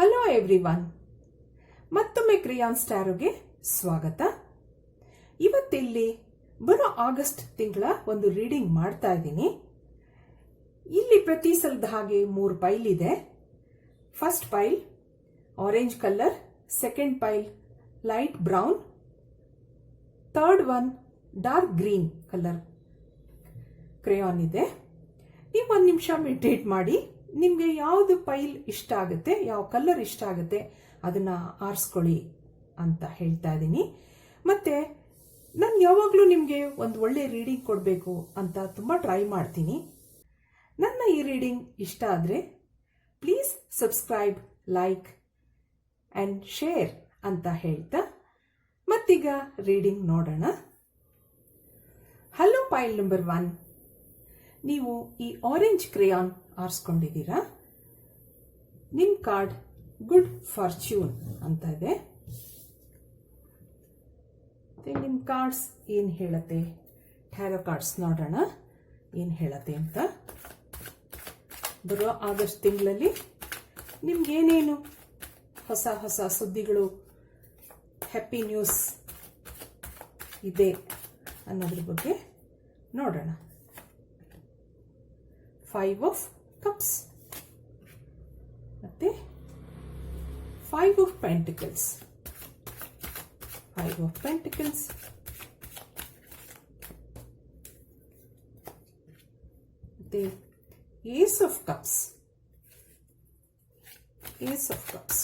Hello everyone, ಮತ್ತೊಮ್ಮೆ ಕ್ರಿಯಾನ್ ಸ್ಟಾರ್ಗೆ ಸ್ವಾಗತ. ಇವತ್ತಿಲ್ಲಿ ಬರೋ ಆಗಸ್ಟ್ ತಿಂಗಳ ಒಂದು ರೀಡಿಂಗ್ ಮಾಡ್ತಾ ಇದ್ದೀನಿ. ಇಲ್ಲಿ ಪ್ರತಿ ಸಲದ ಹಾಗೆ 3 ಪೈಲ್ ಇದೆ. First pile orange colour, second pile light brown, third one dark green colour crayon ಇದೆ. ನೀವು 1 ನಿಮಿಷ ಮೆಡಿಟೇಟ್ ಮಾಡಿ. ನಿಮಗೆ ಯಾವುದು ಪೈಲ್ ಇಷ್ಟ ಆಗುತ್ತೆ, ಯಾವ ಕಲರ್ ಇಷ್ಟ ಆಗುತ್ತೆ ಅದನ್ನ ಆರಿಸ್ಕೊಳ್ಳಿ ಅಂತ ಹೇಳ್ತಾ ಇದ್ದೀನಿ. ಮತ್ತೆ ನಾನು ಯಾವಾಗಲೂ ನಿಮಗೆ ಒಂದು ಒಳ್ಳೆ ರೀಡಿಂಗ್ ಕೊಡಬೇಕು ಅಂತ ತುಂಬ ಟ್ರೈ ಮಾಡ್ತೀನಿ. ನನ್ನ ಈ ರೀಡಿಂಗ್ ಇಷ್ಟ ಆದರೆ please subscribe, like and share ಅಂತ ಹೇಳ್ತಾ ಮತ್ತೀಗ ರೀಡಿಂಗ್ ನೋಡೋಣ. ಹಲೋ ಪೈಲ್ ನಂಬರ್ 1, ನೀವು ಈ ಆರೆಂಜ್ ಕ್ರೇಯಾನ್ ಆರಿಸ್ಕೊಂಡಿದ್ದೀರಾ. ನಿಮ್ಮ ಕಾರ್ಡ್ ಗುಡ್ ಫಾರ್ಚ್ಯೂನ್ ಅಂತ ಇದೆ. ನಿಮ್ಮ ಕಾರ್ಡ್ಸ್ ಏನು ಹೇಳತ್ತೆ, ಟ್ಯಾರೋ ಕಾರ್ಡ್ಸ್ ನೋಡೋಣ ಏನು ಹೇಳತ್ತೆ ಅಂತ. ಬರೋ ಆಗಸ್ಟ್ ತಿಂಗಳಲ್ಲಿ ನಿಮ್ಗೇನೇನು ಹೊಸ ಹೊಸ ಸುದ್ದಿಗಳು, ಹ್ಯಾಪಿ ನ್ಯೂಸ್ ಇದೆ ಅನ್ನೋದ್ರ ಬಗ್ಗೆ ನೋಡೋಣ. 5 ಆಫ್ ಕಪ್ಸ್ ಮತ್ತೆ 5 ಆಫ್ ಪೆಂಟಿಕಲ್ಸ್, 5 ಆಫ್ ಪೆಂಟಿಕಲ್ಸ್, ಮತ್ತೆ ace of cups, ace of cups,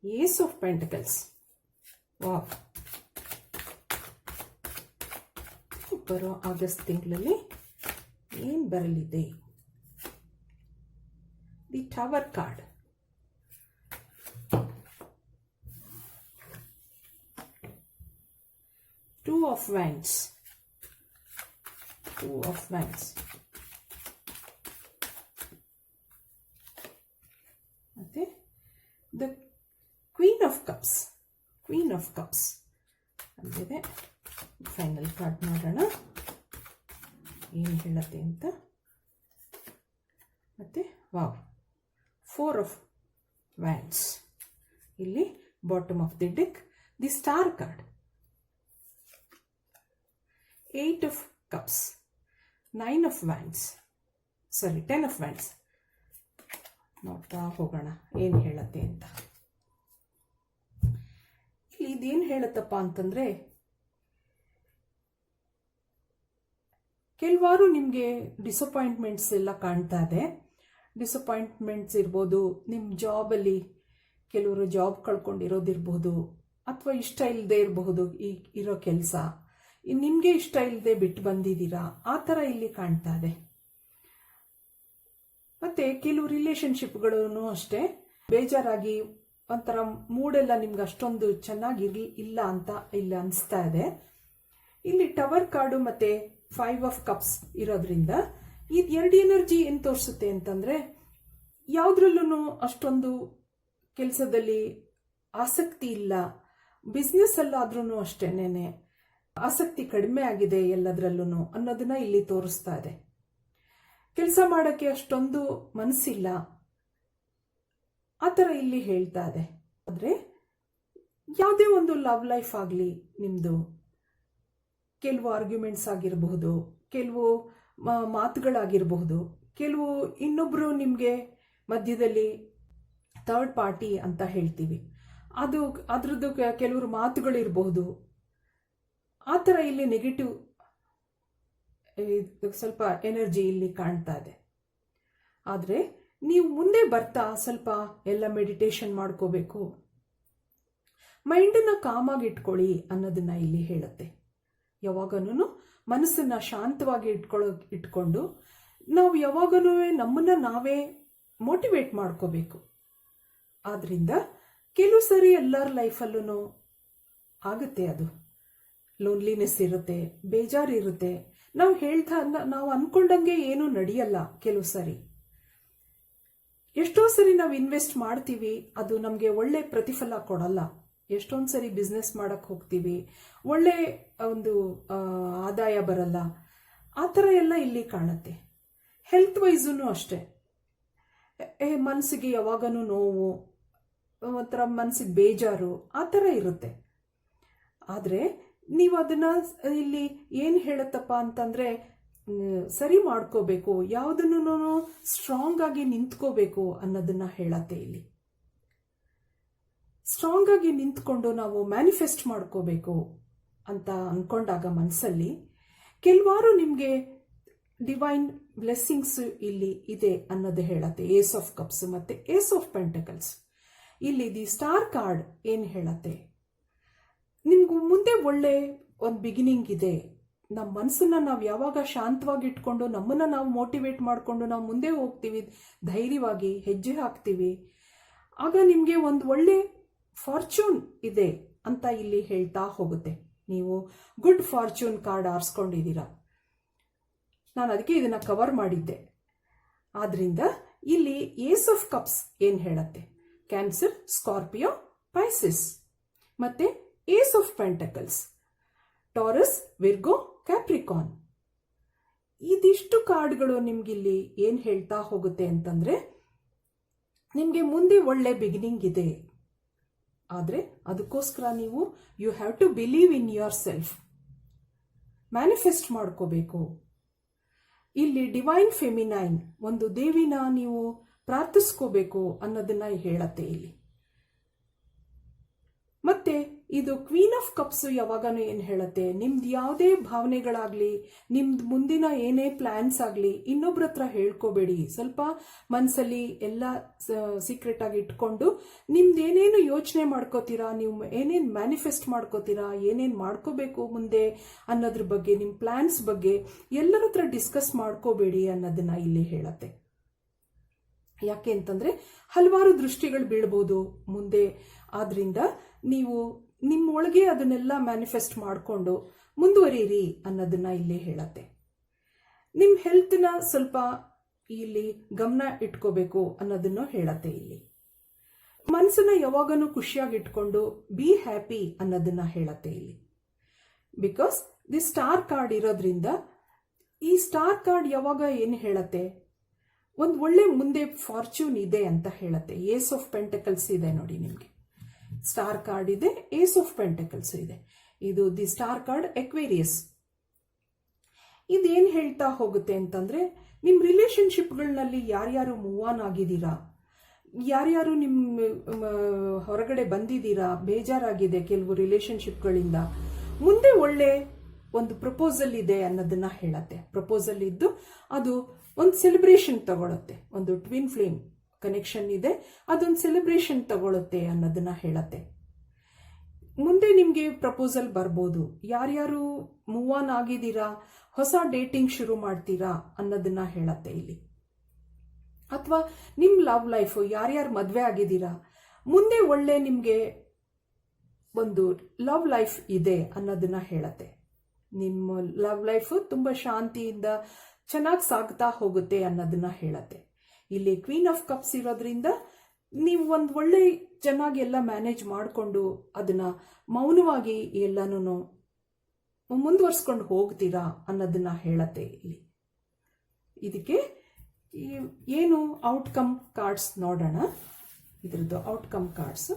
ace of pentacles. Wow! ಬರೋ ಆಗಸ್ಟ್ ತಿಂಗಳಲ್ಲಿ ಏನ್ ಬರಲಿದೆ? The tower card, two of wands, two of wands, ಮತ್ತೆ the queen of cups, queen of cups ಅಂದಿದೆ. Final card ನೋಡೋಣ ಏನು ಹೇಳತ್ತೆ ಅಂತ. ಮತ್ತೆ ವಾವ್, 4 ಆಫ್ ವ್ಯಾಂಡ್ಸ್. ಇಲ್ಲಿ bottom of the deck the star card, 8 of cups, 9 of wands, sorry 10 of wands. ನೋಡ್ತಾ ಹೋಗೋಣ ಏನು ಹೇಳತ್ತೆ ಅಂತ. ಇಲ್ಲಿ ಇದೇನು ಹೇಳುತ್ತಪ್ಪ ಅಂತಂದ್ರೆ, ಕೆಲವಾರು ನಿಮಗೆ ಡಿಸಪಾಯಿಂಟ್ಮೆಂಟ್ಸ್ ಎಲ್ಲ ಕಾಣ್ತಾ ಇದೆ. ಡಿಸಪಾಯಿಂಟ್ಮೆಂಟ್ಸ್ ಇರ್ಬೋದು, ನಿಮ್ಮ ಜಾಬಲ್ಲಿ ಕೆಲವರು ಜಾಬ್ ಕಳ್ಕೊಂಡಿರೋದಿರ್ಬೋದು, ಅಥವಾ ಇಷ್ಟ ಇಲ್ಲದೆ ಇರಬಹುದು ಈ ಇರೋ ಕೆಲಸ, ನಿಮಗೆ ಇಷ್ಟ ಇಲ್ಲದೆ ಬಿಟ್ಟು ಬಂದಿದ್ದೀರಾ, ಆ ಥರ ಇಲ್ಲಿ ಕಾಣ್ತಾ ಇದೆ. ಮತ್ತೆ ಕೆಲವು ರಿಲೇಶನ್ಶಿಪ್ಗಳೂ ಅಷ್ಟೇ ಬೇಜಾರಾಗಿ ಒಂಥರ ಮೂಡೆಲ್ಲ ನಿಮ್ಗೆ ಅಷ್ಟೊಂದು ಚೆನ್ನಾಗಿಲ್ಲ ಅಂತ ಇಲ್ಲಿ ಅನಿಸ್ತಾ ಇದೆ. ಇಲ್ಲಿ ಟವರ್ ಕಾರ್ಡು ಮತ್ತೆ 5 ಆಫ್ ಕಪ್ಸ್ ಇರೋದ್ರಿಂದ ಈ 2 ಎನರ್ಜಿ ಏನು ತೋರಿಸುತ್ತೆ ಅಂತಂದ್ರೆ, ಯಾವುದ್ರಲ್ಲೂ ಅಷ್ಟೊಂದು ಕೆಲಸದಲ್ಲಿ ಆಸಕ್ತಿ ಇಲ್ಲ. ಬಿಸ್ನೆಸ್ ಅಲ್ಲಾದ್ರೂ ಅಷ್ಟೇನೆ ಆಸಕ್ತಿ ಕಡಿಮೆ ಆಗಿದೆ ಎಲ್ಲದರಲ್ಲೂ ಅನ್ನೋದನ್ನ ಇಲ್ಲಿ ತೋರಿಸ್ತಾ ಇದೆ. ಕೆಲಸ ಮಾಡೋಕ್ಕೆ ಅಷ್ಟೊಂದು ಮನಸ್ಸಿಲ್ಲ ಆ ಥರ ಇಲ್ಲಿ ಹೇಳ್ತಾ ಇದೆ. ಆದರೆ ಯಾವುದೇ ಒಂದು ಲವ್ ಲೈಫ್ ಆಗಲಿ ನಿಮ್ಮದು, ಕೆಲವು ಆರ್ಗ್ಯುಮೆಂಟ್ಸ್ ಆಗಿರಬಹುದು, ಕೆಲವು ಮಾತುಗಳಾಗಿರಬಹುದು, ಕೆಲವು ಇನ್ನೊಬ್ಬರು ನಿಮಗೆ ಮಧ್ಯದಲ್ಲಿ ಥರ್ಡ್ ಪಾರ್ಟಿ ಅಂತ ಹೇಳ್ತೀವಿ, ಅದ್ರದ್ದು ಕೆಲವರು ಮಾತುಗಳಿರಬಹುದು. ಆ ಥರ ಇಲ್ಲಿ ನೆಗೆಟಿವ್ ಸ್ವಲ್ಪ ಎನರ್ಜಿ ಇಲ್ಲಿ ಕಾಣ್ತಾ ಇದೆ. ಆದರೆ ನೀವು ಮುಂದೆ ಬರ್ತಾ ಸ್ವಲ್ಪ ಎಲ್ಲ ಮೆಡಿಟೇಷನ್ ಮಾಡ್ಕೋಬೇಕು, ಮೈಂಡನ್ನ ಕಾಮಾಗಿ ಇಟ್ಕೊಳ್ಳಿ ಅನ್ನೋದನ್ನ ಇಲ್ಲಿ ಹೇಳುತ್ತೆ. ಯಾವಾಗನೂ ಮನಸ್ಸನ್ನ ಶಾಂತವಾಗಿ ಇಟ್ಕೊಂಡು ನಾವು ಯಾವಾಗಲೂ ನಮ್ಮನ್ನ ನಾವೇ ಮೋಟಿವೇಟ್ ಮಾಡ್ಕೋಬೇಕು. ಆದ್ರಿಂದ ಕೆಲವು ಸರಿ ಎಲ್ಲರ ಲೈಫಲ್ಲೂ ಆಗುತ್ತೆ, ಅದು ಲೋನ್ಲಿನೆಸ್ ಇರುತ್ತೆ, ಬೇಜಾರು ಇರುತ್ತೆ. ನಾವು ಅನ್ಕೊಂಡಂಗೆ ಏನೂ ನಡೆಯಲ್ಲ. ಕೆಲವು ಸರಿ ಎಷ್ಟೋ ಸರಿ ನಾವು ಇನ್ವೆಸ್ಟ್ ಮಾಡ್ತೀವಿ, ಅದು ನಮಗೆ ಒಳ್ಳೆ ಪ್ರತಿಫಲ ಕೊಡಲ್ಲ. ಎಷ್ಟೊಂದು ಸರಿ ಬಿಸ್ನೆಸ್ ಮಾಡಕ್ಕೆ ಹೋಗ್ತೀವಿ, ಒಳ್ಳೆ ಒಂದು ಆದಾಯ ಬರಲ್ಲ, ಆ ಥರ ಎಲ್ಲ ಇಲ್ಲಿ ಕಾಣುತ್ತೆ. ಹೆಲ್ತ್ ವೈಸೂ ಅಷ್ಟೇ, ಮನಸ್ಸಿಗೆ ಯಾವಾಗನೂ ನೋವು, ಒಂಥರ ಮನಸ್ಸಿಗೆ ಬೇಜಾರು, ಆ ಥರ ಇರುತ್ತೆ. ಆದರೆ ನೀವು ಅದನ್ನು ಇಲ್ಲಿ ಏನು ಹೇಳುತ್ತಪ್ಪ ಅಂತಂದರೆ, ಸರಿ ಮಾಡ್ಕೋಬೇಕು, ಯಾವುದನ್ನು ಸ್ಟ್ರಾಂಗ್ ಆಗಿ ನಿಂತ್ಕೋಬೇಕು ಅನ್ನೋದನ್ನ ಹೇಳತ್ತೆ ಇಲ್ಲಿ. ಸ್ಟ್ರಾಂಗ್ ಆಗಿ ನಿಂತ್ಕೊಂಡು ನಾವು ಮ್ಯಾನಿಫೆಸ್ಟ್ ಮಾಡ್ಕೋಬೇಕು ಅಂತ ಅಂದ್ಕೊಂಡಾಗ ಮನಸ್ಸಲ್ಲಿ ಕೆಲವಾರು ನಿಮಗೆ ಡಿವೈನ್ ಬ್ಲೆಸ್ಸಿಂಗ್ಸ್ ಇಲ್ಲಿ ಇದೆ ಅನ್ನೋದು ಹೇಳತ್ತೆ. ಏಸ್ ಆಫ್ ಕಪ್ಸ್ ಮತ್ತೆ ಏಸ್ ಆಫ್ ಪೆಂಟಕಲ್ಸ್. ಇಲ್ಲಿ ದಿ ಸ್ಟಾರ್ ಕಾರ್ಡ್ ಏನು ಹೇಳತ್ತೆ, ನಿಮ್ಗೂ ಮುಂದೆ ಒಳ್ಳೆ ಒಂದು ಬಿಗಿನಿಂಗ್ ಇದೆ. ನಮ್ಮ ಮನಸ್ಸನ್ನ ನಾವು ಯಾವಾಗ ಶಾಂತವಾಗಿ ಇಟ್ಕೊಂಡು ನಮ್ಮನ್ನ ನಾವು ಮೋಟಿವೇಟ್ ಮಾಡಿಕೊಂಡು ನಾವು ಮುಂದೆ ಹೋಗ್ತೀವಿ, ಧೈರ್ಯವಾಗಿ ಹೆಜ್ಜೆ ಹಾಕ್ತೀವಿ, ಆಗ ನಿಮಗೆ ಒಂದು ಒಳ್ಳೆ ಫಾರ್ಚೂನ್ ಇದೆ ಅಂತ ಇಲ್ಲಿ ಹೇಳ್ತಾ ಹೋಗುತ್ತೆ. ನೀವು ಗುಡ್ ಫಾರ್ಚೂನ್ ಕಾರ್ಡ್ ಆರಿಸ್ಕೊಂಡಿದ್ದೀರಾ. ನಾನು ಅದಕ್ಕೆ ಇದನ್ನ ಕವರ್ ಮಾಡಿದ್ದೆ. ಆದ್ರಿಂದ ಇಲ್ಲಿ ಏಸ್ ಆಫ್ ಕಪ್ಸ್ ಏನು ಹೇಳತ್ತೆ, ಕ್ಯಾನ್ಸರ್, ಸ್ಕಾರ್ಪಿಯೋ, ಪೈಸಿಸ್, ಮತ್ತೆ ace of pentacles, Taurus, Virgo, Capricorn. ಇದಿಷ್ಟು ಕಾರ್ಡ್ಗಳು ನಿಮ್ಗಿಲ್ಲಿ ಏನು ಹೇಳ್ತಾ ಹೋಗುತ್ತೆ ಅಂತಂದ್ರೆ, ನಿಮಗೆ ಮುಂದೆ ಒಳ್ಳೆ ಬಿಗಿನಿಂಗ್ ಇದೆ. ಆದರೆ ಅದಕ್ಕೋಸ್ಕರ ನೀವು you have to believe in your self, manifest ಮಾಡ್ಕೋಬೇಕು. ಇಲ್ಲಿ ಡಿವೈನ್ ಫೆಮಿನೈನ್, ಒಂದು ದೇವಿನ ನೀವು ಪ್ರಾರ್ಥಿಸ್ಕೋಬೇಕು ಅನ್ನೋದನ್ನ ಹೇಳತ್ತೆ ಇಲ್ಲಿ. ಮತ್ತೆ ಇದು ಕ್ವೀನ್ ಆಫ್ ಕಪ್ಸ್ ಯಾವಾಗನೂ ಏನು ಹೇಳುತ್ತೆ, ನಿಮ್ದು ಯಾವುದೇ ಭಾವನೆಗಳಾಗ್ಲಿ, ನಿಮ್ದು ಮುಂದಿನ ಏನೇ ಪ್ಲಾನ್ಸ್ ಆಗಲಿ ಇನ್ನೊಬ್ರ ಹತ್ರ ಹೇಳ್ಕೋಬೇಡಿ. ಸ್ವಲ್ಪ ಮನಸ್ಸಲ್ಲಿ ಎಲ್ಲ ಸೀಕ್ರೆಟ್ ಆಗಿ ಇಟ್ಕೊಂಡು ನಿಮ್ದು ಏನೇನು ಯೋಚನೆ ಮಾಡ್ಕೋತೀರಾ, ನೀವು ಏನೇನು ಮ್ಯಾನಿಫೆಸ್ಟ್ ಮಾಡ್ಕೋತೀರಾ, ಏನೇನು ಮಾಡ್ಕೋಬೇಕು ಮುಂದೆ ಅನ್ನೋದ್ರ ಬಗ್ಗೆ, ನಿಮ್ಮ ಪ್ಲಾನ್ಸ್ ಬಗ್ಗೆ ಎಲ್ಲರ ಹತ್ರ ಡಿಸ್ಕಸ್ ಮಾಡ್ಕೋಬೇಡಿ ಅನ್ನೋದನ್ನ ಇಲ್ಲಿ ಹೇಳತ್ತೆ. ಯಾಕೆ ಅಂತಂದ್ರೆ ಹಲವಾರು ದೃಷ್ಟಿಗಳು ಬೀಳ್ಬೋದು ಮುಂದೆ. ಆದ್ರಿಂದ ನೀವು ನಿಮ್ಮ ಒಳಗೆ ಅದನ್ನೆಲ್ಲ ಮ್ಯಾನಿಫೆಸ್ಟ್ ಮಾಡಿಕೊಂಡು ಮುಂದುವರಿಯಿರಿ ಅನ್ನೋದನ್ನ ಇಲ್ಲಿ ಹೇಳತ್ತೆ. ನಿಮ್ಮ ಹೆಲ್ತ್ನ ಸ್ವಲ್ಪ ಇಲ್ಲಿ ಗಮನ ಇಟ್ಕೋಬೇಕು ಅನ್ನೋದನ್ನು ಹೇಳತ್ತೆ ಇಲ್ಲಿ. ಮನಸ್ಸನ್ನ ಯಾವಾಗನೂ ಖುಷಿಯಾಗಿ ಇಟ್ಕೊಂಡು ಬಿ ಹ್ಯಾಪಿ ಅನ್ನೋದನ್ನ ಹೇಳತ್ತೆ ಇಲ್ಲಿ. ಬಿಕಾಸ್ ದಿ ಸ್ಟಾರ್ ಕಾರ್ಡ್ ಇರೋದ್ರಿಂದ, ಈ ಸ್ಟಾರ್ ಕಾರ್ಡ್ ಯಾವಾಗ ಏನು ಹೇಳತ್ತೆ, ಒಂದು ಒಳ್ಳೆ ಮುಂದೆ ಫಾರ್ಚೂನ್ ಇದೆ ಅಂತ ಹೇಳತ್ತೆ. ಏಸ್ ಆಫ್ ಪೆಂಟಕಲ್ಸ್ ಇದೆ ನೋಡಿ ನಿಮಗೆ, ಸ್ಟಾರ್ ಕಾರ್ಡ್ ಇದೆ, ಏಸ್ ಆಫ್ ಪೆಂಟಕಲ್ಸ್ ಇದೆ. ಇದು ದಿ ಸ್ಟಾರ್ ಕಾರ್ಡ್ ಎಕ್ವೇರಿಯಸ್. ಇದೇನು ಹೇಳ್ತಾ ಹೋಗುತ್ತೆ ಅಂತಂದ್ರೆ, ನಿಮ್ಮ ರಿಲೇಶನ್ಶಿಪ್ಗಳಲ್ಲಿ ಯಾರ್ಯಾರು ಮೂವ್ ಆನ್ ಆಗಿದ್ದೀರಾ, ಯಾರ್ಯಾರು ನಿಮ್ಮ ಹೊರಗಡೆ ಬಂದಿದ್ದೀರಾ, ಬೇಜಾರಾಗಿದೆ ಕೆಲವು ರಿಲೇಶನ್ಶಿಪ್ಗಳಿಂದ, ಮುಂದೆ ಒಳ್ಳೆ ಒಂದು ಪ್ರಪೋಸಲ್ ಇದೆ ಅನ್ನೋದನ್ನ ಹೇಳತ್ತೆ. ಪ್ರಪೋಸಲ್ ಇದ್ದು ಅದು ಒಂದು ಸೆಲೆಬ್ರೇಷನ್ ತಗೊಳುತ್ತೆ, ಒಂದು ಟ್ವಿನ್ ಫ್ಲೇಮ್ ಕನೆಕ್ಷನ್ ಇದೆ, ಅದೊಂದು ಸೆಲೆಬ್ರೇಷನ್ ತಗೊಳುತ್ತೆ ಅನ್ನೋದನ್ನ ಹೇಳತ್ತೆ. ಮುಂದೆ ನಿಮಗೆ ಪ್ರಪೋಸಲ್ ಬರ್ಬೋದು. ಯಾರ್ಯಾರು ಮೂವ್ ಆನ್ ಆಗಿದ್ದೀರಾ, ಹೊಸ ಡೇಟಿಂಗ್ ಶುರು ಮಾಡ್ತೀರಾ ಅನ್ನೋದನ್ನ ಹೇಳತ್ತೆ ಇಲ್ಲಿ. ಅಥವಾ ನಿಮ್ಮ ಲವ್ ಲೈಫ್, ಯಾರ್ಯಾರು ಮದುವೆ ಆಗಿದ್ದೀರಾ, ಮುಂದೆ ಒಳ್ಳೆ ನಿಮಗೆ ಒಂದು ಲವ್ ಲೈಫ್ ಇದೆ ಅನ್ನೋದನ್ನ ಹೇಳತ್ತೆ. ನಿಮ್ಮ ಲವ್ ಲೈಫ್ ತುಂಬ ಶಾಂತಿಯಿಂದ ಚೆನ್ನಾಗಿ ಸಾಗ್ತಾ ಹೋಗುತ್ತೆ ಅನ್ನೋದನ್ನ ಹೇಳತ್ತೆ. ಇಲ್ಲಿ ಕ್ವೀನ್ ಆಫ್ ಕಪ್ಸ್ ಇರೋದ್ರಿಂದ ನೀವು ಒಂದು ಒಳ್ಳೆ ಚೆನ್ನಾಗಿ ಎಲ್ಲ ಮ್ಯಾನೇಜ್ ಮಾಡಿಕೊಂಡು ಅದನ್ನ ಮೌನವಾಗಿ ಎಲ್ಲನೂ ಮುಂದುವರ್ಸ್ಕೊಂಡು ಹೋಗ್ತೀರಾ ಅನ್ನೋದನ್ನ ಹೇಳತ್ತೆ ಇಲ್ಲಿ. ಇದಕ್ಕೆ ಏನು ಔಟ್ಕಮ್ ಕಾರ್ಡ್ಸ್ ನೋಡೋಣ. ಇದ್ರದ್ದು ಔಟ್ಕಮ್ ಕಾರ್ಡ್ಸ್.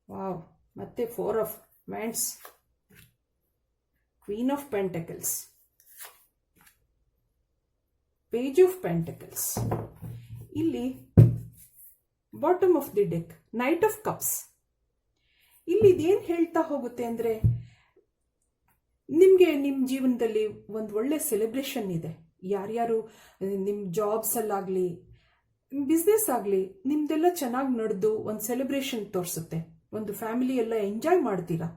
ವಾವ್, ಮತ್ತೆ 4 of wands, queen of pentacles, page of pentacles. ಇಲ್ಲಿ bottom of the deck, knight of cups. ಇಲ್ಲಿ ಇದೇನು ಹೇಳ್ತಾ ಹೋಗುತ್ತೆ ಅಂದ್ರೆ, ನಿಮಗೆ ನಿಮ್ಮ ಜೀವನದಲ್ಲಿ ಒಂದು ಒಳ್ಳೆ ಸೆಲೆಬ್ರೇಷನ್ ಇದೆ. ಯಾರ್ಯಾರು ನಿಮ್ಮ ಜಾಬ್ಸ್ ಅಲ್ಲಾಗ್ಲಿ, ಬಿಸ್ನೆಸ್ ಆಗಲಿ, ನಿಮ್ದೆಲ್ಲ ಚೆನ್ನಾಗಿ ನಡೆದು ಒಂದು ಸೆಲೆಬ್ರೇಷನ್ ತೋರಿಸುತ್ತೆ. ಒಂದು ಫ್ಯಾಮಿಲಿ ಎಲ್ಲ ಎಂಜಾಯ್ ಮಾಡ್ತೀರಾ,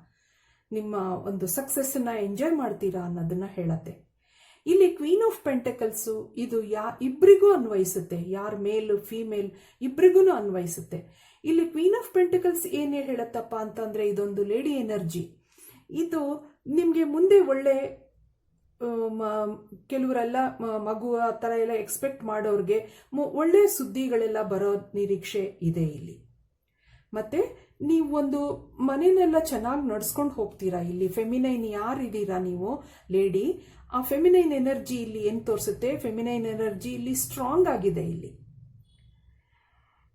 ನಿಮ್ಮ ಒಂದು ಸಕ್ಸಸ್ಸನ್ನ ಎಂಜಾಯ್ ಮಾಡ್ತೀರಾ ಅನ್ನೋದನ್ನ ಹೇಳತ್ತೆ. ಇಲ್ಲಿ ಕ್ವೀನ್ ಆಫ್ ಪೆಂಟಕಲ್ಸ್ ಇದು ಇಬ್ಬರಿಗೂ ಅನ್ವಯಿಸುತ್ತೆ, ಯಾರ ಮೇಲ್ ಫೀಮೇಲ್ ಇಬ್ಬರಿಗೂ ಅನ್ವಯಿಸುತ್ತೆ. ಇಲ್ಲಿ ಕ್ವೀನ್ ಆಫ್ ಪೆಂಟಕಲ್ಸ್ ಏನೇ ಹೇಳತ್ತಪ್ಪ ಅಂತಂದ್ರೆ ಇದೊಂದು ಲೇಡಿ ಎನರ್ಜಿ. ಇದು ನಿಮ್ಗೆ ಮುಂದೆ ಒಳ್ಳೆ ಕೆಲವರೆಲ್ಲ ಮಗು ಆ ಥರ ಎಲ್ಲ ಎಕ್ಸ್ಪೆಕ್ಟ್ ಮಾಡೋರಿಗೆ ಒಳ್ಳೆ ಸುದ್ದಿಗಳೆಲ್ಲ ಬರೋ ನಿರೀಕ್ಷೆ ಇದೆ ಇಲ್ಲಿ. ಮತ್ತೆ ನೀವು ಒಂದು ಮನೆಯನ್ನೆಲ್ಲ ಚೆನ್ನಾಗಿ ನಡ್ಸ್ಕೊಂಡು ಹೋಗ್ತೀರಾ. ಇಲ್ಲಿ ಫೆಮಿನೈನ್ ಯಾರಿದ್ದೀರಾ ನೀವು ಲೇಡಿ, ಆ ಫೆಮಿನೈನ್ ಎನರ್ಜಿ ಇಲ್ಲಿ ಏನ್ ತೋರಿಸುತ್ತೆ, ಫೆಮಿನೈನ್ ಎನರ್ಜಿ ಇಲ್ಲಿ ಸ್ಟ್ರಾಂಗ್ ಆಗಿದೆ. ಇಲ್ಲಿ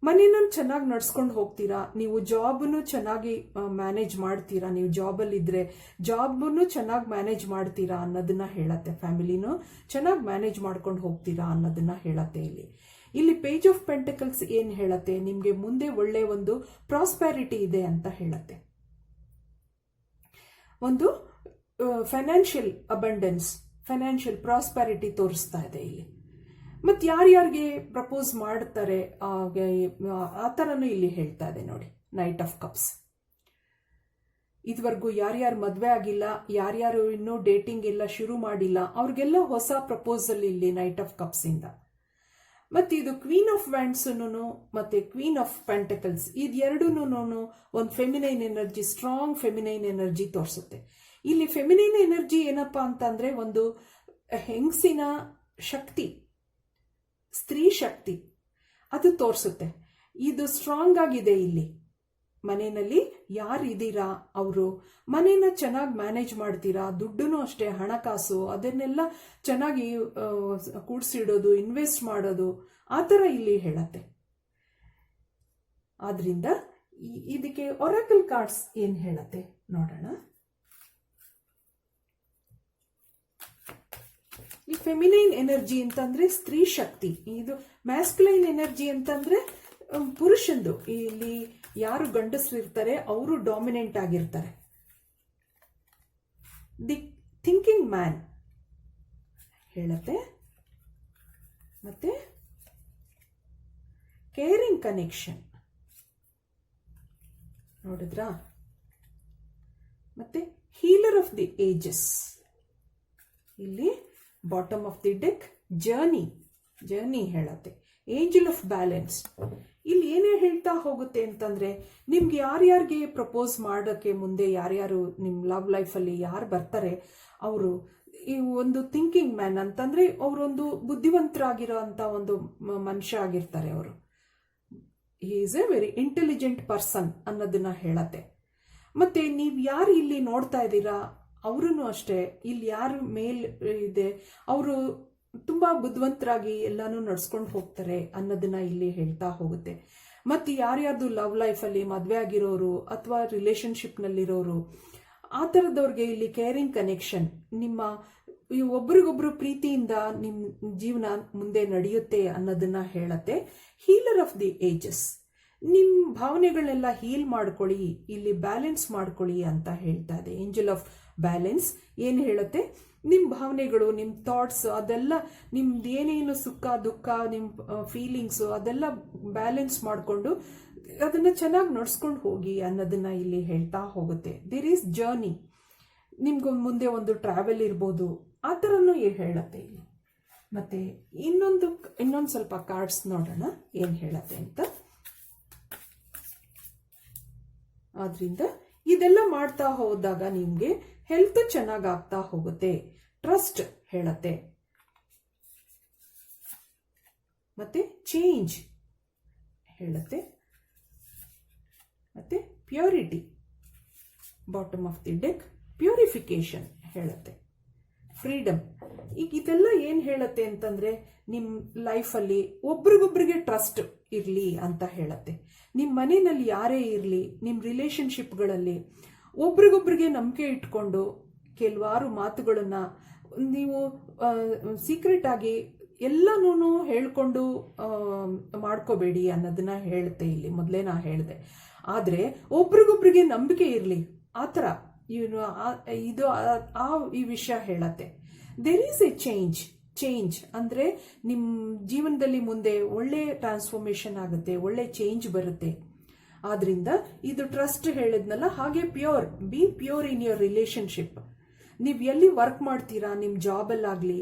ಮನೇನ ಚೆನ್ನಾಗಿ ನಡ್ಸ್ಕೊಂಡು ಹೋಗ್ತೀರಾ. ನೀವು ಜಾಬ್ನು ಚೆನ್ನಾಗಿ ಮ್ಯಾನೇಜ್ ಮಾಡ್ತೀರಾ. ನೀವು ಜಾಬಲ್ಲಿ ಇದ್ರೆ ಜಾಬ್ನು ಚೆನ್ನಾಗಿ ಮ್ಯಾನೇಜ್ ಮಾಡ್ತೀರಾ ಅನ್ನೋದನ್ನ ಹೇಳತ್ತೆ. ಫ್ಯಾಮಿಲಿನೂ ಚೆನ್ನಾಗಿ ಮ್ಯಾನೇಜ್ ಮಾಡ್ಕೊಂಡು ಹೋಗ್ತೀರಾ ಅನ್ನೋದನ್ನ ಹೇಳತ್ತೆ. ಇಲ್ಲಿ ಪೇಜ್ ಆಫ್ ಪೆಂಟಕಲ್ಸ್ ಏನ್ ಹೇಳತ್ತೆ, ನಿಮ್ಗೆ ಮುಂದೆ ಒಳ್ಳೆ ಒಂದು ಪ್ರಾಸ್ಪ್ಯಾರಿಟಿ ಇದೆ ಅಂತ ಹೇಳತ್ತೆ. ಒಂದು ಫೈನಾನ್ಷಿಯಲ್ ಅಬಂಡೆನ್ಸ್, ಫೈನಾನ್ಷಿಯಲ್ ಪ್ರಾಸ್ಪ್ಯಾರಿಟಿ ತೋರಿಸ್ತಾ ಇದೆ ಇಲ್ಲಿ. ಮತ್ ಯಾರ್ಯಾರಿಗೆ ಪ್ರಪೋಸ್ ಮಾಡ್ತಾರೆ ಆ ಥರನೂ ಇಲ್ಲಿ ಹೇಳ್ತಾ ಇದೆ ನೋಡಿ. ನೈಟ್ ಆಫ್ ಕಪ್ಸ್, ಇದುವರೆಗೂ ಯಾರ್ಯಾರು ಮದ್ವೆ ಆಗಿಲ್ಲ, ಯಾರ್ಯಾರು ಇನ್ನೂ ಡೇಟಿಂಗ್ ಎಲ್ಲ ಶುರು ಮಾಡಿಲ್ಲ, ಅವ್ರಿಗೆಲ್ಲ ಹೊಸ ಪ್ರಪೋಸಲ್ ಇಲ್ಲಿ ನೈಟ್ ಆಫ್ ಕಪ್ಸ್ ಇಂದ. ಮತ್ತೆ ಇದು ಕ್ವೀನ್ ಆಫ್ ವ್ಯಾಂಡ್ಸ್ ಮತ್ತೆ ಕ್ವೀನ್ ಆಫ್ ಪೆಂಟಕಲ್ಸ್ ಇದೆರಡೂ ಒಂದು feminine energy, strong feminine energy ತೋರಿಸುತ್ತೆ. ಇಲ್ಲಿ ಫೆಮಿನೈನ್ ಎನರ್ಜಿ ಏನಪ್ಪಾ ಅಂತಂದ್ರೆ ಒಂದು ಹೆಂಗಸಿನ ಶಕ್ತಿ, ಸ್ತ್ರೀ ಶಕ್ತಿ ಅದು ತೋರಿಸುತ್ತೆ. ಇದು ಸ್ಟ್ರಾಂಗ್ ಆಗಿದೆ. ಇಲ್ಲಿ ಮನೆಯಲ್ಲಿ ಯಾರಿದ್ದೀರಾ ಅವರು ಮನೇನ ಚೆನ್ನಾಗಿ ಮ್ಯಾನೇಜ್ ಮಾಡ್ತೀರಾ. ದುಡ್ಡುನು ಅಷ್ಟೇ, ಹಣಕಾಸು ಅದನ್ನೆಲ್ಲ ಚೆನ್ನಾಗಿ ಕೂಡಿಸಿಡೋದು, ಇನ್ವೆಸ್ಟ್ ಮಾಡೋದು ಆ ಥರ ಇಲ್ಲಿ ಹೇಳತ್ತೆ. ಆದ್ರಿಂದ ಇದಕ್ಕೆ ಒರಾಕಲ್ ಕಾರ್ಡ್ಸ್ ಏನ್ ಹೇಳತ್ತೆ ನೋಡೋಣ. ಈ ಫೆಮಿನೈನ್ ಎನರ್ಜಿ ಅಂತಂದ್ರೆ ಸ್ತ್ರೀ ಶಕ್ತಿ, ಇದು ಮ್ಯಾಸ್ಕ್ಯುಲೈನ್ ಎನರ್ಜಿ ಅಂತಂದ್ರೆ ಪುರುಷಂದು. ಇಲ್ಲಿ ಯಾರು ಗಂಡಸರು ಇರ್ತಾರೆ ಅವರು ಡಾಮಿನೆಂಟ್ ಆಗಿರ್ತಾರೆ. ದಿ ಥಿಂಕಿಂಗ್ ಮ್ಯಾನ್ ಹೇಳತ್ತೆ. ಮತ್ತೆ ಕೇರಿಂಗ್ ಕನೆಕ್ಷನ್ ನೋಡಿದ್ರಾ. ಮತ್ತೆ ಹೀಲರ್ ಆಫ್ ದಿ ಏಜಸ್, ಇಲ್ಲಿ bottom of the deck journey ಹೇಳತ್ತೆ. ಏಂಜಲ್ ಆಫ್ ಬ್ಯಾಲೆನ್ಸ್ ಇಲ್ಲಿ ಏನೇ ಹೇಳ್ತಾ ಹೋಗುತ್ತೆ ಅಂತಂದ್ರೆ ನಿಮ್ಗೆ ಯಾರ್ಯಾರಿಗೆ ಪ್ರಪೋಸ್ ಮಾಡೋಕ್ಕೆ ಮುಂದೆ ಯಾರ್ಯಾರು ನಿಮ್ ಲವ್ ಲೈಫಲ್ಲಿ ಯಾರು ಬರ್ತಾರೆ ಅವರು ಈ ಒಂದು ಥಿಂಕಿಂಗ್ ಮ್ಯಾನ್ ಅಂತಂದ್ರೆ ಅವರೊಂದು ಬುದ್ಧಿವಂತರಾಗಿರೋ ಅಂತ ಒಂದು ಮನುಷ್ಯ ಆಗಿರ್ತಾರೆ. ಅವರು is A very intelligent person ಅನ್ನೋದನ್ನ ಹೇಳತ್ತೆ. ಮತ್ತೆ ನೀವು ಯಾರು ಇಲ್ಲಿ ನೋಡ್ತಾ ಇದ್ದೀರಾ ಅವರೂ ಅಷ್ಟೇ, ಇಲ್ಲಿ ಯಾರು ಮೇಲ್ ಇದೆ ಅವರು ತುಂಬಾ ಬುದ್ಧಿವಂತರಾಗಿ ಎಲ್ಲಾನು ನಡ್ಸ್ಕೊಂಡು ಹೋಗ್ತಾರೆ ಅನ್ನೋದನ್ನ ಇಲ್ಲಿ ಹೇಳ್ತಾ ಹೋಗುತ್ತೆ. ಮತ್ತೆ ಯಾರ್ಯಾರ್ದು ಲವ್ ಲೈಫಲ್ಲಿ ಮದ್ವೆ ಆಗಿರೋರು ಅಥವಾ ರಿಲೇಶನ್ಶಿಪ್ ನಲ್ಲಿರೋರು ಆ ಥರದವ್ರಿಗೆ ಇಲ್ಲಿ ಕೇರಿಂಗ್ ಕನೆಕ್ಷನ್, ನಿಮ್ಮ ಒಬ್ರಿಗೊಬ್ರು ಪ್ರೀತಿಯಿಂದ ನಿಮ್ಮ ಜೀವನ ಮುಂದೆ ನಡೆಯುತ್ತೆ ಅನ್ನೋದನ್ನ ಹೇಳತ್ತೆ. ಹೀಲರ್ ಆಫ್ ದಿ ಏಜಸ್, ನಿಮ್ ಭಾವನೆಗಳನ್ನೆಲ್ಲ ಹೀಲ್ ಮಾಡ್ಕೊಳ್ಳಿ, ಇಲ್ಲಿ ಬ್ಯಾಲೆನ್ಸ್ ಮಾಡ್ಕೊಳ್ಳಿ ಅಂತ ಹೇಳ್ತಾ ಇದೆ. ಏಂಜಲ್ ಆಫ್ ಬ್ಯಾಲೆನ್ಸ್ ಏನ್ ಹೇಳುತ್ತೆ, ನಿಮ್ ಭಾವನೆಗಳು, ನಿಮ್ ಥಾಟ್ಸ್ ಅದೆಲ್ಲ ನಿಮ್ದು ಏನೇನು ಸುಖ ದುಃಖ ನಿಮ್ ಫೀಲಿಂಗ್ಸ್ ಅದೆಲ್ಲ ಬ್ಯಾಲೆನ್ಸ್ ಮಾಡಿಕೊಂಡು ಅದನ್ನ ಚೆನ್ನಾಗಿ ನಡ್ಸ್ಕೊಂಡು ಹೋಗಿ ಅನ್ನೋದನ್ನ ಇಲ್ಲಿ ಹೇಳ್ತಾ ಹೋಗುತ್ತೆ. ದೇರ್ ಈಸ್ ಜರ್ನಿ, ನಿಮ್ಗೆ ಮುಂದೆ ಒಂದು ಟ್ರಾವೆಲ್ ಇರ್ಬೋದು ಆ ಥರನೂ ಹೇಳತ್ತೆ ಇಲ್ಲಿ. ಮತ್ತೆ ಇನ್ನೊಂದು ಸ್ವಲ್ಪ ಕಾರ್ಡ್ಸ್ ನೋಡೋಣ ಏನ್ ಹೇಳತ್ತೆ ಅಂತ. ಆದ್ರಿಂದ ಇದೆಲ್ಲ ಮಾಡ್ತಾ ಹೋದಾಗ ನಿಮ್ಗೆ ಹೆಲ್ತ್ ಚೆನ್ನಾಗಾಗ್ತಾ ಹೋಗುತ್ತೆ. ಟ್ರಸ್ಟ್ ಹೇಳತ್ತೆ. ಮತ್ತೆ ಚೇಂಜ್ ಹೇಳತ್ತೆ. ಮತ್ತೆ purity, bottom of the deck purification ಹೇಳತ್ತೆ. ಫ್ರೀಡಮ್, ಈಗ ಇದೆಲ್ಲ ಏನ್ ಹೇಳತ್ತೆ ಅಂತಂದ್ರೆ ನಿಮ್ ಲೈಫಲ್ಲಿ ಒಬ್ರಿಗೊಬ್ರಿಗೆ ಟ್ರಸ್ಟ್ ಇರ್ಲಿ ಅಂತ ಹೇಳತ್ತೆ. ನಿಮ್ ಮನೆಯಲ್ಲಿ ಯಾರೇ ಇರ್ಲಿ, ನಿಮ್ ರಿಲೇಶನ್ಶಿಪ್ಗಳಲ್ಲಿ ಒಬ್ರಿಗೊಬ್ರಿಗೆ ನಂಬಿಕೆ ಇಟ್ಕೊಂಡು ಕೆಲವಾರು ಮಾತುಗಳನ್ನ ನೀವು ಸೀಕ್ರೆಟ್ ಆಗಿ ಎಲ್ಲನೂ ಹೇಳ್ಕೊಂಡು ಮಾಡ್ಕೋಬೇಡಿ ಅನ್ನೋದನ್ನ ಹೇಳುತ್ತೆ ಇಲ್ಲಿ. ಮೊದಲೇ ನಾ ಹೇಳಿದೆ. ಆದ್ರೆ ಒಬ್ರಿಗೊಬ್ರಿಗೆ ನಂಬಿಕೆ ಇರ್ಲಿ ಆ ಥರ ಇದು ಈ ವಿಷಯ ಹೇಳತ್ತೆ. ದೇರ್ ಈಸ್ ಎ ಚೇಂಜ್ ಅಂದ್ರೆ ನಿಮ್ ಜೀವನದಲ್ಲಿ ಮುಂದೆ ಒಳ್ಳೆ ಟ್ರಾನ್ಸ್ಫಾರ್ಮೇಶನ್ ಆಗುತ್ತೆ, ಒಳ್ಳೆ ಚೇಂಜ್ ಬರುತ್ತೆ. ಆದ್ರಿಂದ ಇದು ಟ್ರಸ್ಟ್ ಹೇಳಿದ್ನಲ್ಲ, ಹಾಗೆ B pure in your relationship. ನೀವು ಎಲ್ಲಿ ವರ್ಕ್ ಮಾಡ್ತೀರಾ, ನಿಮ್ಮ ಜಾಬಲ್ಲಾಗಲಿ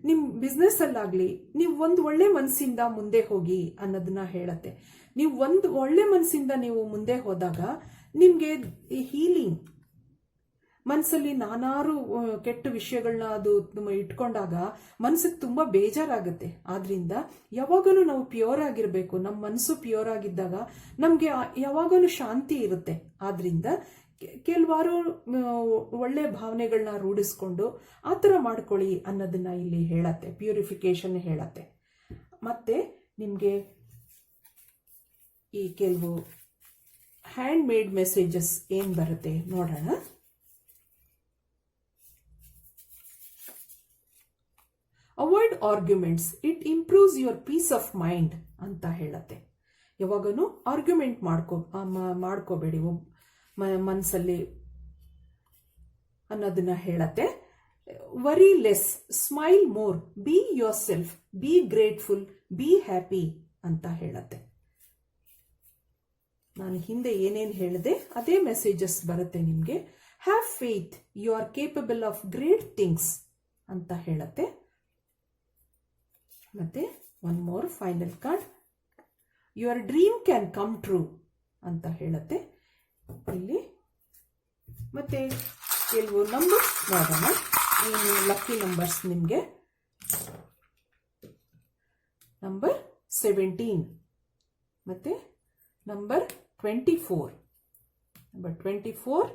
ನಿಮ್ಮ ಬಿಸ್ನೆಸ್ಸಲ್ಲಾಗಲಿ ನೀವು ಒಂದು ಒಳ್ಳೆ ಮನಸ್ಸಿಂದ ಮುಂದೆ ಹೋಗಿ ಅನ್ನೋದನ್ನ ಹೇಳತ್ತೆ. ನೀವು ಒಂದು ಒಳ್ಳೆ ಮನಸ್ಸಿಂದ ನೀವು ಮುಂದೆ ಹೋದಾಗ ನಿಮಗೆ ಹೀಲಿಂಗ್, ಮನಸ್ಸಲ್ಲಿ ನಾನಾರು ಕೆಟ್ಟ ವಿಷಯಗಳನ್ನ ಅದು ಇಟ್ಕೊಂಡಾಗ ಮನಸ್ಸಿಗೆ ತುಂಬ ಬೇಜಾರಾಗುತ್ತೆ. ಆದ್ರಿಂದ ಯಾವಾಗಲೂ ನಾವು ಪ್ಯೂರ್ ಆಗಿರಬೇಕು. ನಮ್ಮ ಮನಸ್ಸು ಪ್ಯೂರ್ ಆಗಿದ್ದಾಗ ನಮಗೆ ಯಾವಾಗಲೂ ಶಾಂತಿ ಇರುತ್ತೆ. ಆದ್ರಿಂದ ಕೆಲವಾರು ಒಳ್ಳೆ ಭಾವನೆಗಳನ್ನ ರೂಢಿಸ್ಕೊಂಡು ಆ ಥರ ಮಾಡ್ಕೊಳ್ಳಿ ಅನ್ನೋದನ್ನ ಇಲ್ಲಿ ಹೇಳತ್ತೆ, ಪ್ಯೂರಿಫಿಕೇಶನ್ ಹೇಳತ್ತೆ. ಮತ್ತೆ ನಿಮಗೆ ಈ ಕೆಲವು ಹ್ಯಾಂಡ್ ಮೇಡ್ ಮೆಸೇಜಸ್ ಏನು ಬರುತ್ತೆ ನೋಡೋಣ. Avoid arguments, it improves your peace of mind ಅಂತ ಹೇಳತ್ತೆ. ಯಾವಾಗನೂ ಆರ್ಗ್ಯುಮೆಂಟ್ ಮಾಡ್ಕೋಬೇಡಿ ಮನಸ್ಸಲ್ಲಿ ಅನ್ನೋದನ್ನ ಹೇಳತ್ತೆ. Worry less, smile more, be yourself, be grateful, be happy ಅಂತ ಹೇಳತ್ತೆ. ನಾನು ಹಿಂದೆ ಏನೇನು ಹೇಳಿದೆ ಅದೇ ಮೆಸೇಜಸ್ ಬರುತ್ತೆ ನಿಮಗೆ. Have faith, you are capable of great things ಅಂತ ಹೇಳತ್ತೆ. ಮತ್ತೆ one more final card, your dream can come true ಅಂತ ಹೇಳತ್ತೆ ಇಲ್ಲಿ. ಮತ್ತೆ ಕೆಲವು ನಂಬರ್ಸ್ ನೋಡೋಣ, ಏನು ಲಕ್ಕಿ ನಂಬರ್ಸ್ ನಿಮಗೆ. ನಂಬರ್ 17, ಮತ್ತೆ number 24, number 24,